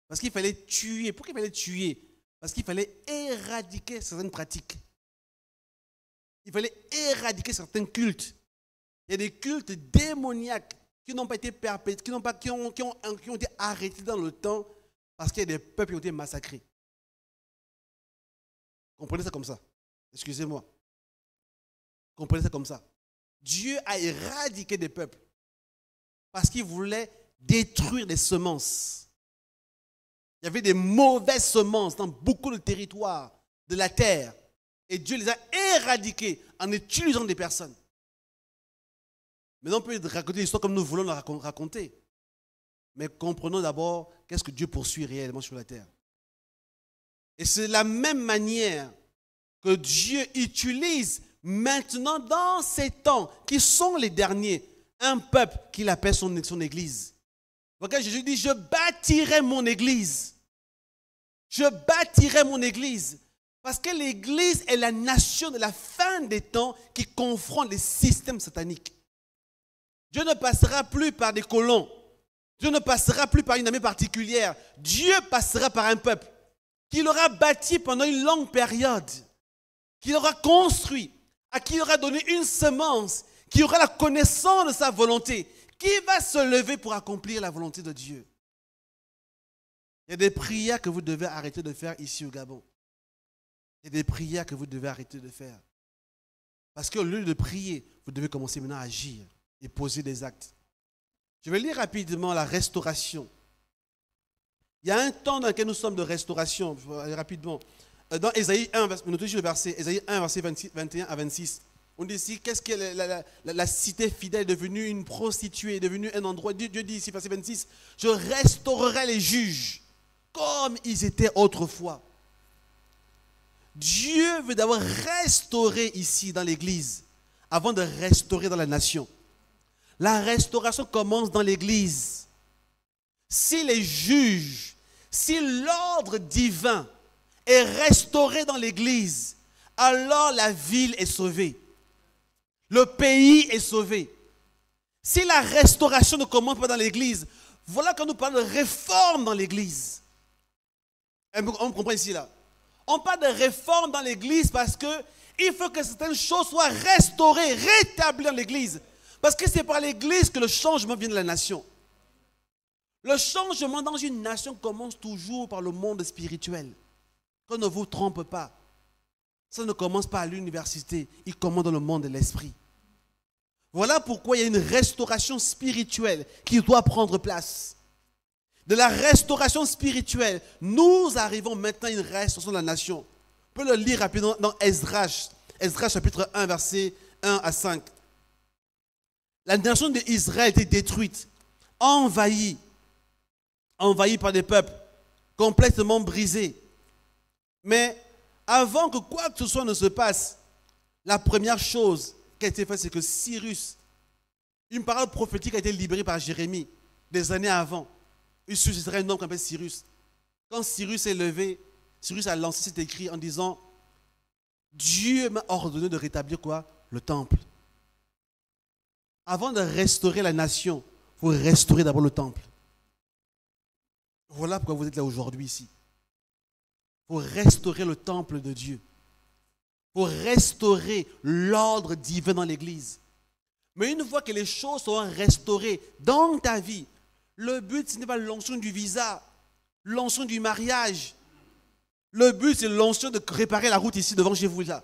Parce qu'il fallait tuer. Pourquoi il fallait tuer? Parce qu'il fallait éradiquer certaines pratiques. Il fallait éradiquer certains cultes. Il y a des cultes démoniaques qui n'ont pas été perpétués, qui ont été arrêtés dans le temps parce qu'il y a des peuples qui ont été massacrés. Comprenez ça comme ça. Excusez-moi. Comprenez ça comme ça. Dieu a éradiqué des peuples parce qu'il voulait détruire des semences. Il y avait des mauvaises semences dans beaucoup de territoires de la terre. Et Dieu les a éradiquées en utilisant des personnes. Maintenant, on peut raconter l'histoire comme nous voulons la raconter. Mais comprenons d'abord qu'est-ce que Dieu poursuit réellement sur la terre. Et c'est de la même manière que Dieu utilise maintenant dans ces temps, qui sont les derniers, un peuple qu'il appelle son église. Regarde, Jésus dit, je bâtirai mon église. Je bâtirai mon église. Parce que l'église est la nation de la fin des temps qui confronte les systèmes sataniques. Dieu ne passera plus par des colons. Dieu ne passera plus par une armée particulière. Dieu passera par un peuple qu'il aura bâti pendant une longue période, qu'il aura construit, à qui il aura donné une semence, qui aura la connaissance de sa volonté, qui va se lever pour accomplir la volonté de Dieu. Il y a des prières que vous devez arrêter de faire ici au Gabon. Il y a des prières que vous devez arrêter de faire. Parce qu'au lieu de prier, vous devez commencer maintenant à agir et poser des actes. Je vais lire rapidement la restauration. Il y a un temps dans lequel nous sommes de restauration, rapidement. Dans Ésaïe 1, notez juste le verset, Ésaïe 1, verset 21 à 26. On dit ici, qu'est-ce que la cité fidèle est devenue une prostituée, est devenue un endroit. Dieu dit ici, verset 26, je restaurerai les juges comme ils étaient autrefois. Dieu veut d'abord restaurer ici dans l'église avant de restaurer dans la nation. La restauration commence dans l'église. Si les juges, si l'ordre divin est restauré dans l'église, alors la ville est sauvée. Le pays est sauvé. Si la restauration ne commence pas dans l'église, voilà quand nous parlons de réforme dans l'église. On comprend ici là. On parle de réforme dans l'église parce qu'il faut que certaines choses soient restaurées, rétablies dans l'église. Parce que c'est par l'église que le changement vient de la nation. Le changement dans une nation commence toujours par le monde spirituel. Qu'on ne vous trompe pas. Ça ne commence pas à l'université, il commence dans le monde de l'esprit. Voilà pourquoi il y a une restauration spirituelle qui doit prendre place. De la restauration spirituelle, nous arrivons maintenant à une restauration de la nation. On peut le lire rapidement dans Esdras. Esdras chapitre 1, versets 1 à 5. La nation d'Israël était détruite, envahie par des peuples, complètement brisés. Mais avant que quoi que ce soit ne se passe, la première chose qui a été faite, c'est que Cyrus, une parole prophétique a été libérée par Jérémie des années avant. Il susciterait un homme qu'on appelle Cyrus. Quand Cyrus est levé, Cyrus a lancé cet écrit en disant « Dieu m'a ordonné de rétablir quoi? Le temple. » Avant de restaurer la nation, il faut restaurer d'abord le temple. Voilà pourquoi vous êtes là aujourd'hui ici. Il faut restaurer le temple de Dieu. Il faut restaurer l'ordre divin dans l'église. Mais une fois que les choses seront restaurées dans ta vie, le but, ce n'est pas l'onction du visa, l'onction du mariage. Le but, c'est l'onction de réparer la route ici devant chez vous. Là.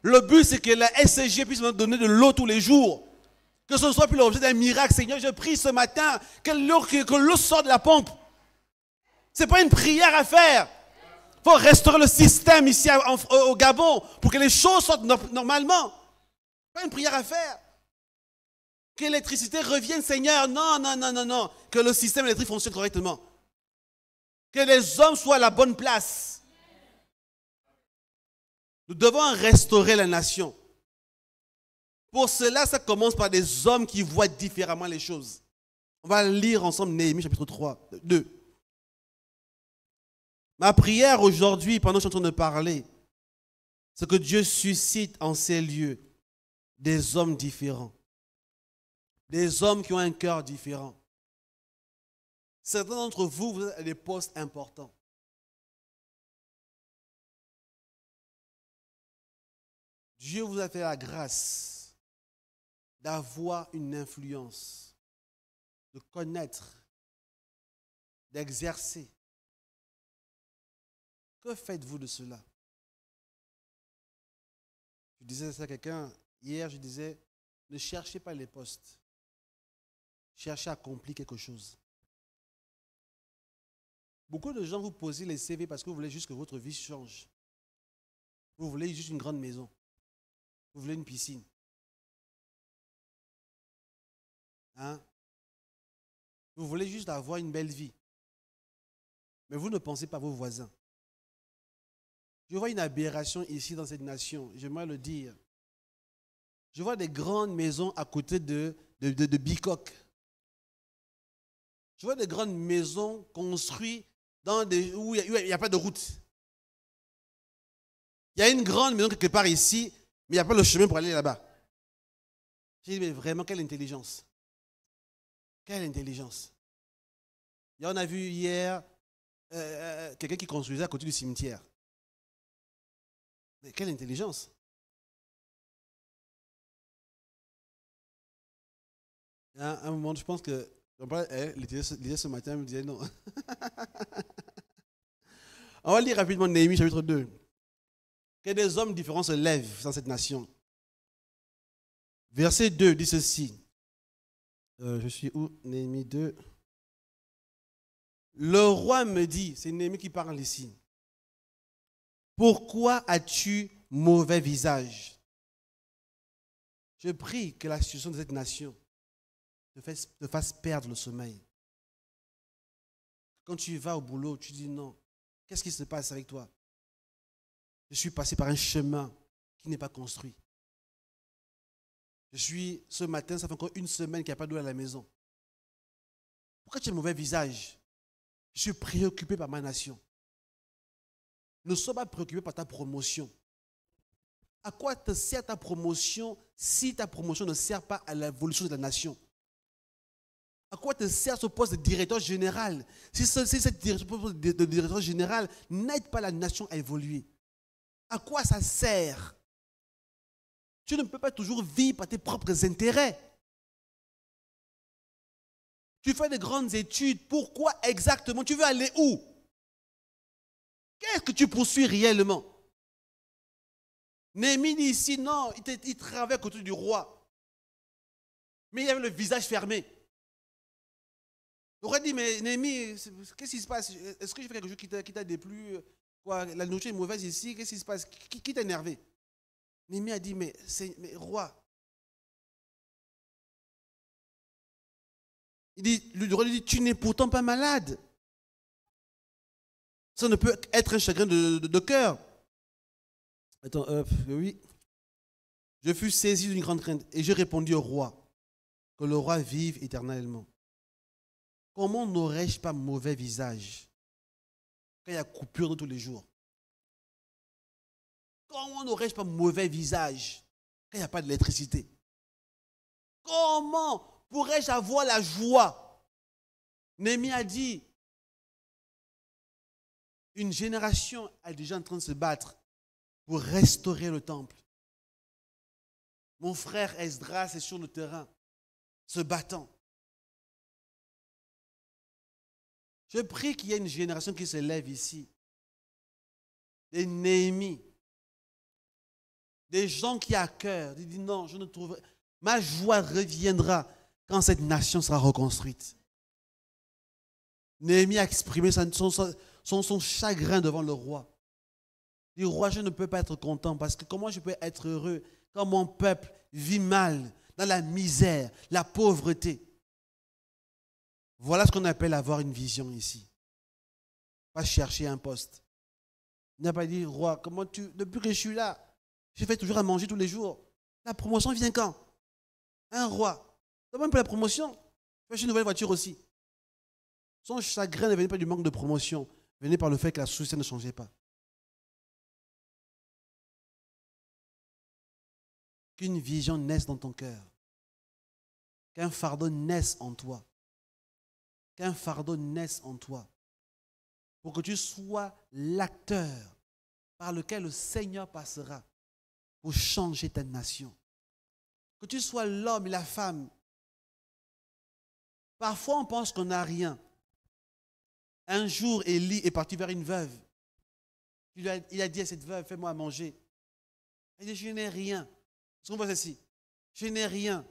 Le but, c'est que la SCG puisse nous donner de l'eau tous les jours. Que ce ne soit plus l'objet d'un miracle. Seigneur, je prie ce matin que l'eau sorte de la pompe. Ce n'est pas une prière à faire. Il faut restaurer le système ici au Gabon pour que les choses sortent normalement. Pas une prière à faire. Que l'électricité revienne, Seigneur. Non, non, non, non, non. Que le système électrique fonctionne correctement. Que les hommes soient à la bonne place. Nous devons restaurer la nation. Pour cela, ça commence par des hommes qui voient différemment les choses. On va lire ensemble Néhémie chapitre 2. Ma prière aujourd'hui, pendant que je suis en train de parler, c'est que Dieu suscite en ces lieux des hommes différents. Des hommes qui ont un cœur différent. Certains d'entre vous, vous êtes à des postes importants. Dieu vous a fait la grâce d'avoir une influence, de connaître, d'exercer. Que faites-vous de cela? Je disais ça à quelqu'un hier, je disais, ne cherchez pas les postes. Cherchez à accomplir quelque chose. Beaucoup de gens vous posent les CV parce que vous voulez juste que votre vie change. Vous voulez juste une grande maison. Vous voulez une piscine. Hein? Vous voulez juste avoir une belle vie. Mais vous ne pensez pas à vos voisins. Je vois une aberration ici dans cette nation. J'aimerais le dire. Je vois des grandes maisons à côté de bicoques. Je vois des grandes maisons construites où il n'y a pas de route. Il y a une grande maison quelque part ici, mais il n'y a pas le chemin pour aller là-bas. J'ai dit, mais vraiment, quelle intelligence. Quelle intelligence. Et on a vu hier quelqu'un qui construisait à côté du cimetière. Mais quelle intelligence. À un moment, je pense que Il disait ce matin, il me disait non. On va lire rapidement Néhémie chapitre 2. Que des hommes différents se lèvent dans cette nation. Verset 2 dit ceci. Je suis où? Néhémie 2. Le roi me dit, c'est Néhémie qui parle ici. Pourquoi as-tu mauvais visage? Je prie que la situation de cette nation te fasse perdre le sommeil. Quand tu vas au boulot, tu dis non. Qu'est-ce qui se passe avec toi? Je suis passé par un chemin qui n'est pas construit. Ce matin, ça fait encore une semaine qu'il n'y a pas d'eau à la maison. Pourquoi tu as un mauvais visage? Je suis préoccupé par ma nation. Ne sois pas préoccupé par ta promotion. À quoi te sert ta promotion si ta promotion ne sert pas à l'évolution de la nation? À quoi te sert ce poste de directeur général si cette poste de directeur général n'aide pas la nation à évoluer? À quoi ça sert? Tu ne peux pas toujours vivre par tes propres intérêts. Tu fais de grandes études. Pourquoi exactement? Tu veux aller où? Qu'est-ce que tu poursuis réellement? Néhémie dit ici, non, il travaillait à côté du roi. Mais il avait le visage fermé. Le roi dit, mais Néhémie, qu'est-ce qui se passe? Est-ce que j'ai fait quelque chose qui t'a déplu? Quoi, la nourriture est mauvaise ici, qu'est-ce qui se passe? Qui t'a énervé? Néhémie a dit, mais roi. Le roi lui dit, tu n'es pourtant pas malade. Ça ne peut être un chagrin de cœur. Attends, oui. Je fus saisi d'une grande crainte et j'ai répondu au roi, que le roi vive éternellement. Comment n'aurais-je pas mauvais visage quand il y a coupure de tous les jours? Comment n'aurais-je pas mauvais visage quand il n'y a pas d'électricité? Comment pourrais-je avoir la joie? Néhémie a dit, une génération est déjà en train de se battre pour restaurer le temple. Mon frère Esdras est sur le terrain, se battant. Je prie qu'il y ait une génération qui se lève ici. Des Néhémies. Des gens qui ont à cœur. Ils disent non, je ne trouverai. Ma joie reviendra quand cette nation sera reconstruite. Néhémie a exprimé son chagrin devant le roi. Il dit, roi, je ne peux pas être content parce que comment je peux être heureux quand mon peuple vit mal, dans la misère, la pauvreté. Voilà ce qu'on appelle avoir une vision ici. Pas chercher un poste. Il n'a pas dit, roi, depuis que je suis là, je fais toujours à manger tous les jours. La promotion vient quand? Un roi. Donne-moi un peu la promotion. Je fais une nouvelle voiture aussi. Son chagrin ne venait pas du manque de promotion, venait par le fait que la société ne changeait pas. Qu'une vision naisse dans ton cœur. Qu'un fardeau naisse en toi. Qu'un fardeau naisse en toi. Pour que tu sois l'acteur par lequel le Seigneur passera pour changer ta nation. Que tu sois l'homme et la femme. Parfois, on pense qu'on n'a rien. Un jour, Élie est parti vers une veuve. Il a dit à cette veuve, fais-moi à manger. Elle dit, je n'ai rien. Est-ce qu'on voit ceci? Je n'ai rien.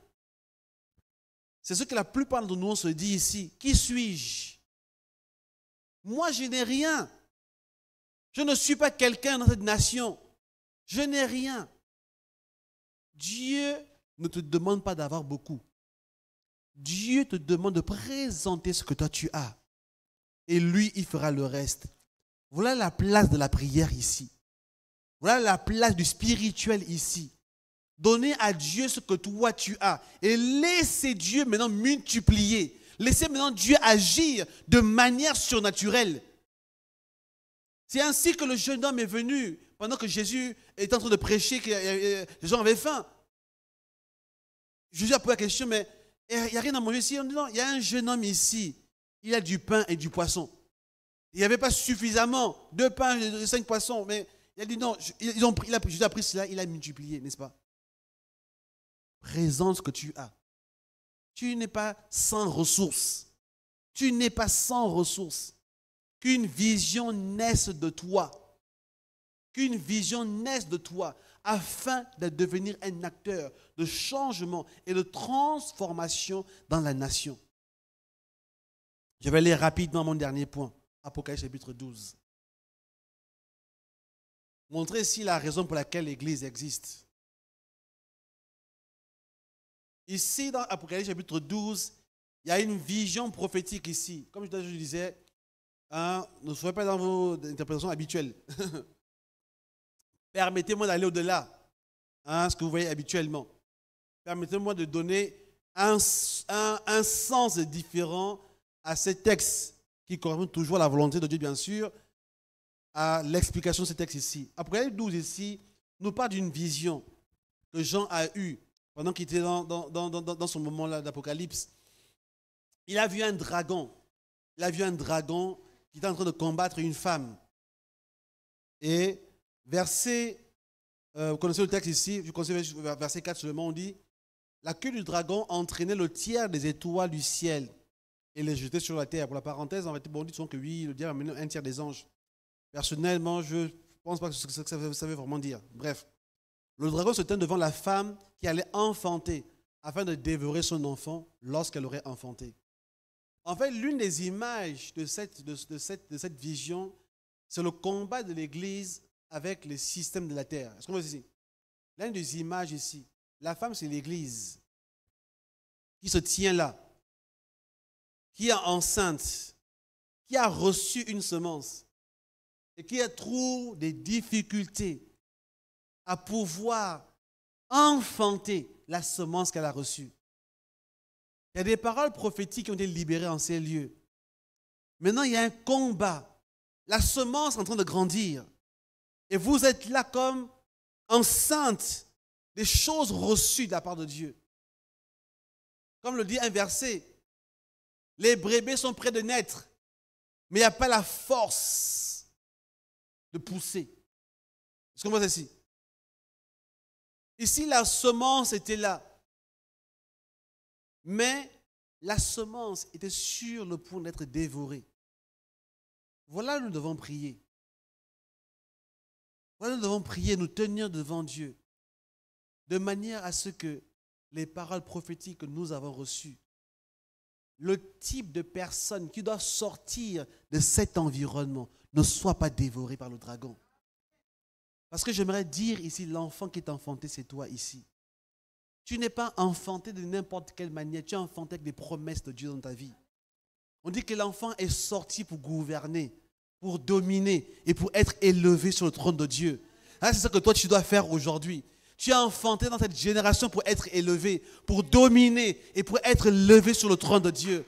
C'est ce que la plupart de nous on se dit ici. Qui suis-je? Moi, je n'ai rien. Je ne suis pas quelqu'un dans cette nation. Je n'ai rien. Dieu ne te demande pas d'avoir beaucoup. Dieu te demande de présenter ce que toi tu as. Et lui, il fera le reste. Voilà la place de la prière ici. Voilà la place du spirituel ici. Donnez à Dieu ce que toi tu as. Et laissez Dieu maintenant multiplier. Laissez maintenant Dieu agir de manière surnaturelle. C'est ainsi que le jeune homme est venu pendant que Jésus était en train de prêcher, que les gens avaient faim. Jésus a posé la question, mais il n'y a rien à manger ici. On dit non, il y a un jeune homme ici. Il a du pain et du poisson. Il n'y avait pas suffisamment de pain et de 5 poissons. Mais il a dit non, Jésus a pris cela, il a multiplié, n'est-ce pas? Présente ce que tu as. tu n'es pas sans ressources. Tu n'es pas sans ressources. Qu'une vision naisse de toi. Qu'une vision naisse de toi afin de devenir un acteur de changement et de transformation dans la nation. Je vais aller rapidement mon dernier point. Apocalypse chapitre 12. Montrer ici la raison pour laquelle l'Église existe. Ici, dans Apocalypse chapitre 12, il y a une vision prophétique ici. Comme je disais, ne soyez pas dans vos interprétations habituelles. Permettez-moi d'aller au-delà de ce que vous voyez habituellement. Permettez-moi de donner un sens différent à ces textes qui correspondent toujours à la volonté de Dieu, bien sûr, à l'explication de ces textes ici. Apocalypse 12 ici nous parle d'une vision que Jean a eue pendant qu'il était dans son moment-là d'Apocalypse. Il a vu un dragon. Il a vu un dragon qui était en train de combattre une femme. Et vous connaissez le texte ici, je conseille verset 4 seulement, on dit « La queue du dragon entraînait le tiers des étoiles du ciel et les jetait sur la terre. » Pour la parenthèse, on dit souvent que oui, le diable a mené un tiers des anges. Personnellement, je ne pense pas que c'est ce que ça veut vraiment dire. Bref, le dragon se tint devant la femme qui allait enfanter afin de dévorer son enfant lorsqu'elle aurait enfanté. En fait, l'une des images de cette vision, c'est le combat de l'Église avec les systèmes de la terre. Est-ce qu'on voit ici? L'une des images ici, la femme, c'est l'Église qui se tient là, qui est enceinte, qui a reçu une semence et qui trouve des difficultés à pouvoir enfanter la semence qu'elle a reçue. Il y a des paroles prophétiques qui ont été libérées en ces lieux. Maintenant, il y a un combat. La semence est en train de grandir. Et vous êtes là comme enceinte des choses reçues de la part de Dieu. Comme le dit un verset, les bébés sont près de naître, mais il n'y a pas la force de pousser. Est-ce qu'on voit ici? Ici, la semence était là. Mais la semence était sur le point d'être dévorée. Voilà, nous devons prier. Voilà, nous devons prier, nous tenir devant Dieu, de manière à ce que les paroles prophétiques que nous avons reçues, le type de personnes qui doivent sortir de cet environnement ne soient pas dévorées par le dragon. Parce que j'aimerais dire ici, l'enfant qui est enfanté, c'est toi ici. Tu n'es pas enfanté de n'importe quelle manière, tu es enfanté avec des promesses de Dieu dans ta vie. On dit que l'enfant est sorti pour gouverner, pour dominer et pour être élevé sur le trône de Dieu. C'est ce que toi tu dois faire aujourd'hui. Tu es enfanté dans cette génération pour être élevé, pour dominer et pour être élevé sur le trône de Dieu.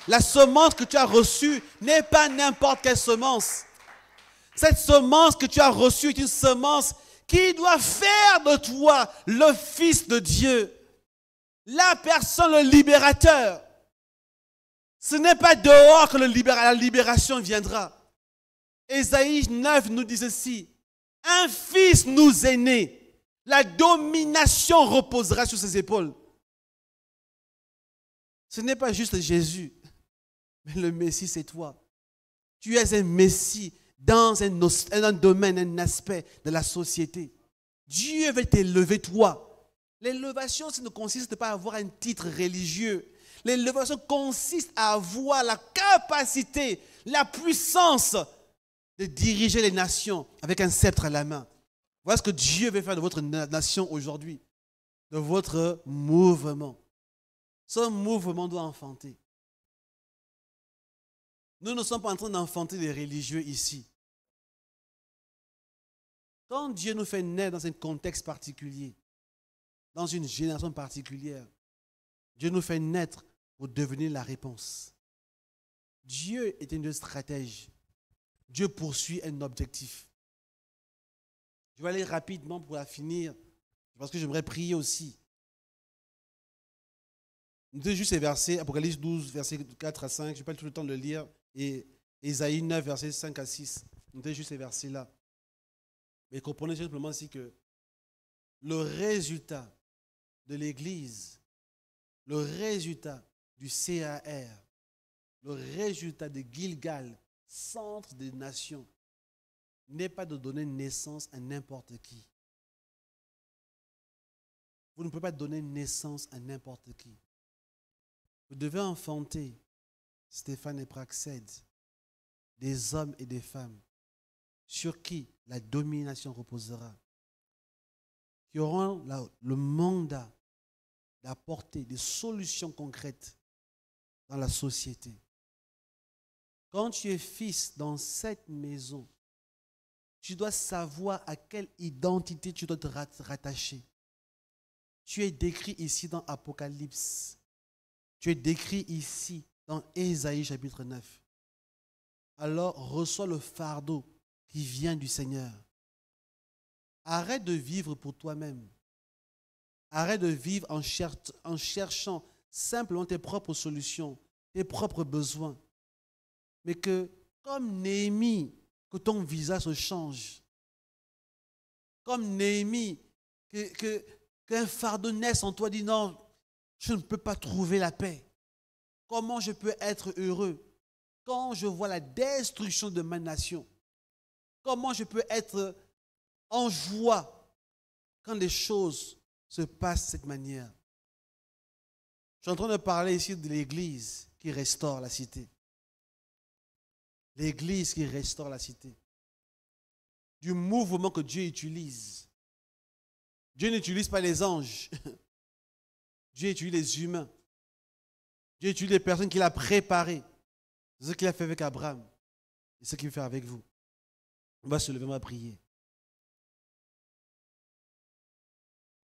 La semence que tu as reçue n'est pas n'importe quelle semence. Cette semence que tu as reçue est une semence qui doit faire de toi le Fils de Dieu, la personne, le libérateur. Ce n'est pas dehors que la libération viendra. Ésaïe 9 nous dit ceci, un fils nous est né, la domination reposera sur ses épaules. Ce n'est pas juste Jésus, mais le Messie c'est toi. Tu es un Messie dans un domaine, un aspect de la société. Dieu veut t'élever toi. L'élévation ne consiste pas à avoir un titre religieux. L'élévation consiste à avoir la capacité, la puissance de diriger les nations avec un sceptre à la main. Voilà ce que Dieu veut faire de votre nation aujourd'hui, de votre mouvement. Ce mouvement doit enfanter. Nous ne sommes pas en train d'enfanter les religieux ici. Quand Dieu nous fait naître dans un contexte particulier, dans une génération particulière, Dieu nous fait naître pour devenir la réponse. Dieu est un Dieu stratège. Dieu poursuit un objectif. Je vais aller rapidement pour la finir, parce que j'aimerais prier aussi. Notez juste ces versets, Apocalypse 12, versets 4 à 5, je n'ai pas tout le temps de le lire, et Ésaïe 9, versets 5 à 6. Notez juste ces versets-là. Mais comprenez simplement aussi que le résultat de l'Église le résultat du CAR, le résultat de Gilgal, centre des nations, n'est pas de donner naissance à n'importe qui. Vous ne pouvez pas donner naissance à n'importe qui. Vous devez enfanter, Stéphane et Praxède, des hommes et des femmes sur qui la domination reposera, qui auront le mandat d'apporter des solutions concrètes dans la société. Quand tu es fils dans cette maison, tu dois savoir à quelle identité tu dois te rattacher. Tu es décrit ici dans Apocalypse. Tu es décrit ici dans Ésaïe chapitre 9. Alors reçois le fardeau qui vient du Seigneur. Arrête de vivre pour toi-même. Arrête de vivre en cherchant simplement tes propres solutions, tes propres besoins. Mais que, comme Néhémie, que ton visage se change. Comme Néhémie, qu'un fardeau naisse en toi, dit non, je ne peux pas trouver la paix. Comment je peux être heureux quand je vois la destruction de ma nation? Comment je peux être en joie quand les choses se passent de cette manière? Je suis en train de parler ici de l'Église qui restaure la cité. L'Église qui restaure la cité. Du mouvement que Dieu utilise. Dieu n'utilise pas les anges. Dieu utilise les humains. Dieu utilise les personnes qu'il a préparées. C'est ce qu'il a fait avec Abraham. Et ce qu'il fait avec vous. On va se lever, on va prier.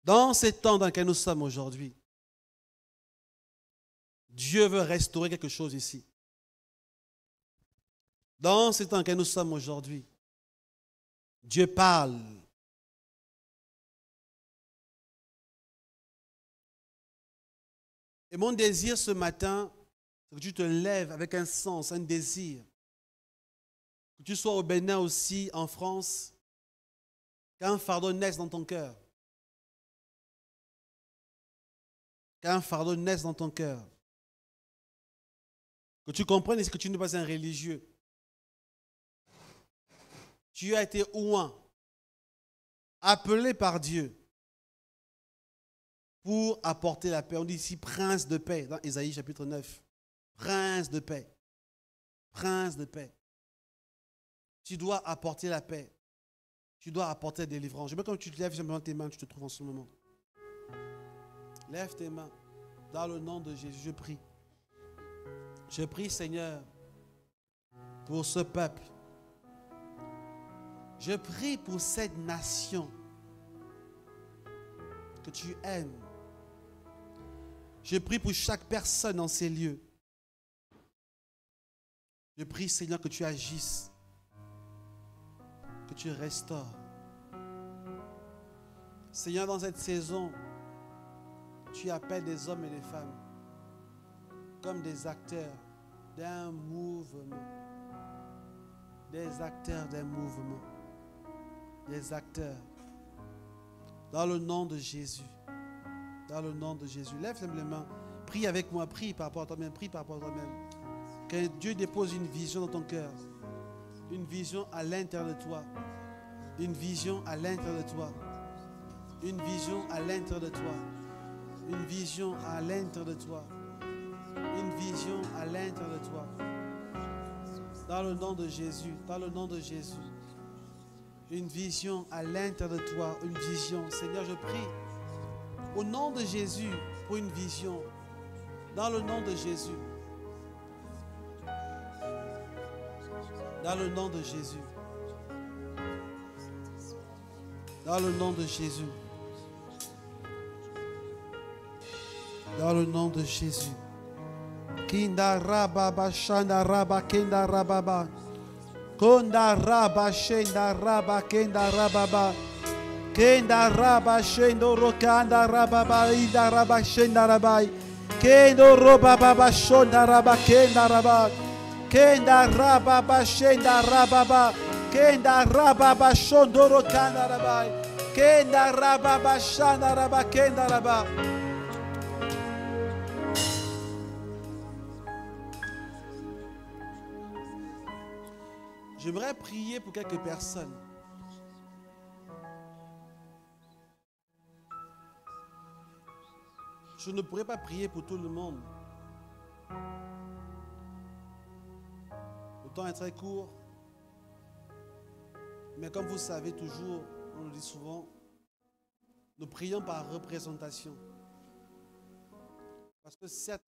Dans ces temps dans lesquels nous sommes aujourd'hui, Dieu veut restaurer quelque chose ici. Dans ces temps dans lesquels nous sommes aujourd'hui, Dieu parle. Et mon désir ce matin, c'est que tu te lèves avec un sens, un désir. Que tu sois au Bénin aussi, en France, qu'un fardeau naisse dans ton cœur. Qu'un fardeau naisse dans ton cœur. Que tu comprennes que tu n'es pas un religieux. Tu as été ouin, appelé par Dieu pour apporter la paix. On dit ici prince de paix dans Ésaïe chapitre 9. Prince de paix. Prince de paix. Tu dois apporter la paix. Tu dois apporter la délivrance. Je veux que tu te lèves simplement tes mains, tu te trouves en ce moment. Lève tes mains. Dans le nom de Jésus, je prie. Je prie, Seigneur, pour ce peuple. Je prie pour cette nation que tu aimes. Je prie pour chaque personne dans ces lieux. Je prie, Seigneur, que tu agisses, que tu restaures. Seigneur, dans cette saison, tu appelles des hommes et des femmes comme des acteurs d'un mouvement. Des acteurs d'un mouvement. Des acteurs. Dans le nom de Jésus. Dans le nom de Jésus. Lève simplement. Prie avec moi. Prie par rapport à toi-même. Prie par rapport à toi-même. Que Dieu dépose une vision dans ton cœur. Une vision à l'intérieur de toi. Une vision à l'intérieur de toi. Une vision à l'intérieur de toi. Une vision à l'intérieur de toi. Une vision à l'intérieur de toi. Dans le nom de Jésus. Dans le nom de Jésus. Une vision à l'intérieur de toi. Une vision. Seigneur, je prie au nom de Jésus pour une vision. Dans le nom de Jésus. Dans le nom de Jésus. Dans le nom de Jésus. Dans le nom de Jésus. Kinda rababa shanda raba kenda rababa. Konda raba shenda raba kenda rababa. Kenda raba shendo rokanda rababa ida raba shenda rabai. Kendo roba baba shonda raba kenda raba. Kenda rababa shenda rababa. Kenda rababa shondo rokanda rabai. Kenda rababa shanda raba kenda raba. J'aimerais prier pour quelques personnes. Je ne pourrais pas prier pour tout le monde. Le temps est très court. Mais comme vous savez toujours, on le dit souvent, nous prions par représentation. Parce que certes,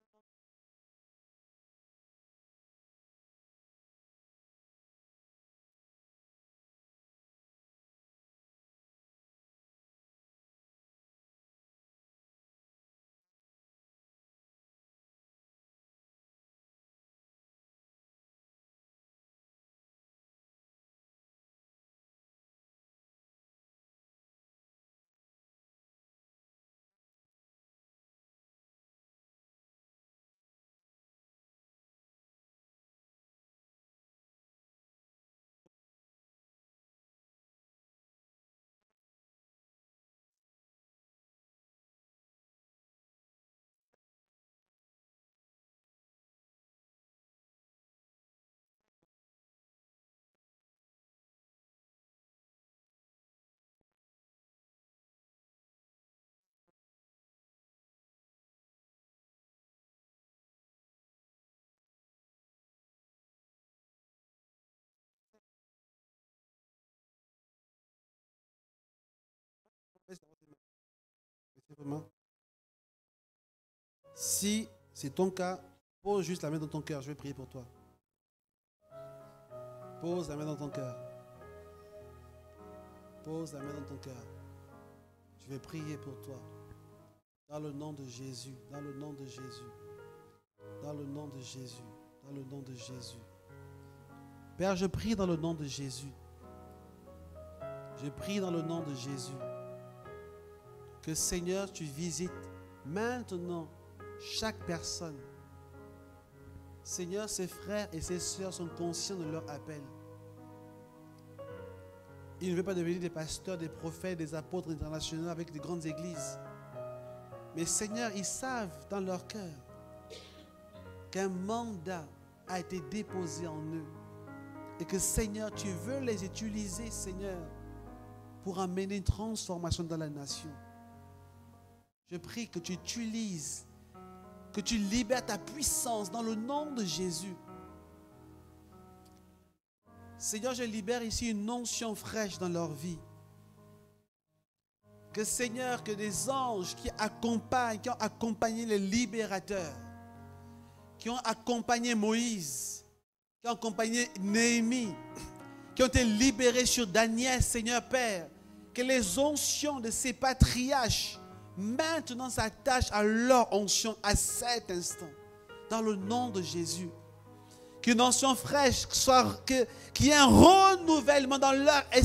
si c'est ton cas, pose juste la main dans ton cœur. Je vais prier pour toi. Pose la main dans ton cœur. Pose la main dans ton cœur. Je vais prier pour toi. Dans le nom de Jésus. Dans le nom de Jésus. Dans le nom de Jésus. Dans le nom de Jésus. Père, je prie dans le nom de Jésus. Je prie dans le nom de Jésus. Que Seigneur, tu visites maintenant chaque personne. Seigneur, ses frères et ses sœurs sont conscients de leur appel. Ils ne veulent pas devenir des pasteurs, des prophètes, des apôtres internationaux avec des grandes églises. Mais Seigneur, ils savent dans leur cœur qu'un mandat a été déposé en eux. Et que Seigneur, tu veux les utiliser, Seigneur, pour amener une transformation dans la nation. Je prie que tu utilises, que tu libères ta puissance dans le nom de Jésus. Seigneur, je libère ici une onction fraîche dans leur vie. Que Seigneur, que des anges qui ont accompagné les libérateurs, qui ont accompagné Moïse, qui ont accompagné Néhémie, qui ont été libérés sur Daniel, Seigneur Père, que les onctions de ces patriarches maintenant s'attachent à leur onction à cet instant, dans le nom de Jésus. Qu'une onction fraîche, qu'il y ait un renouvellement dans leur esprit.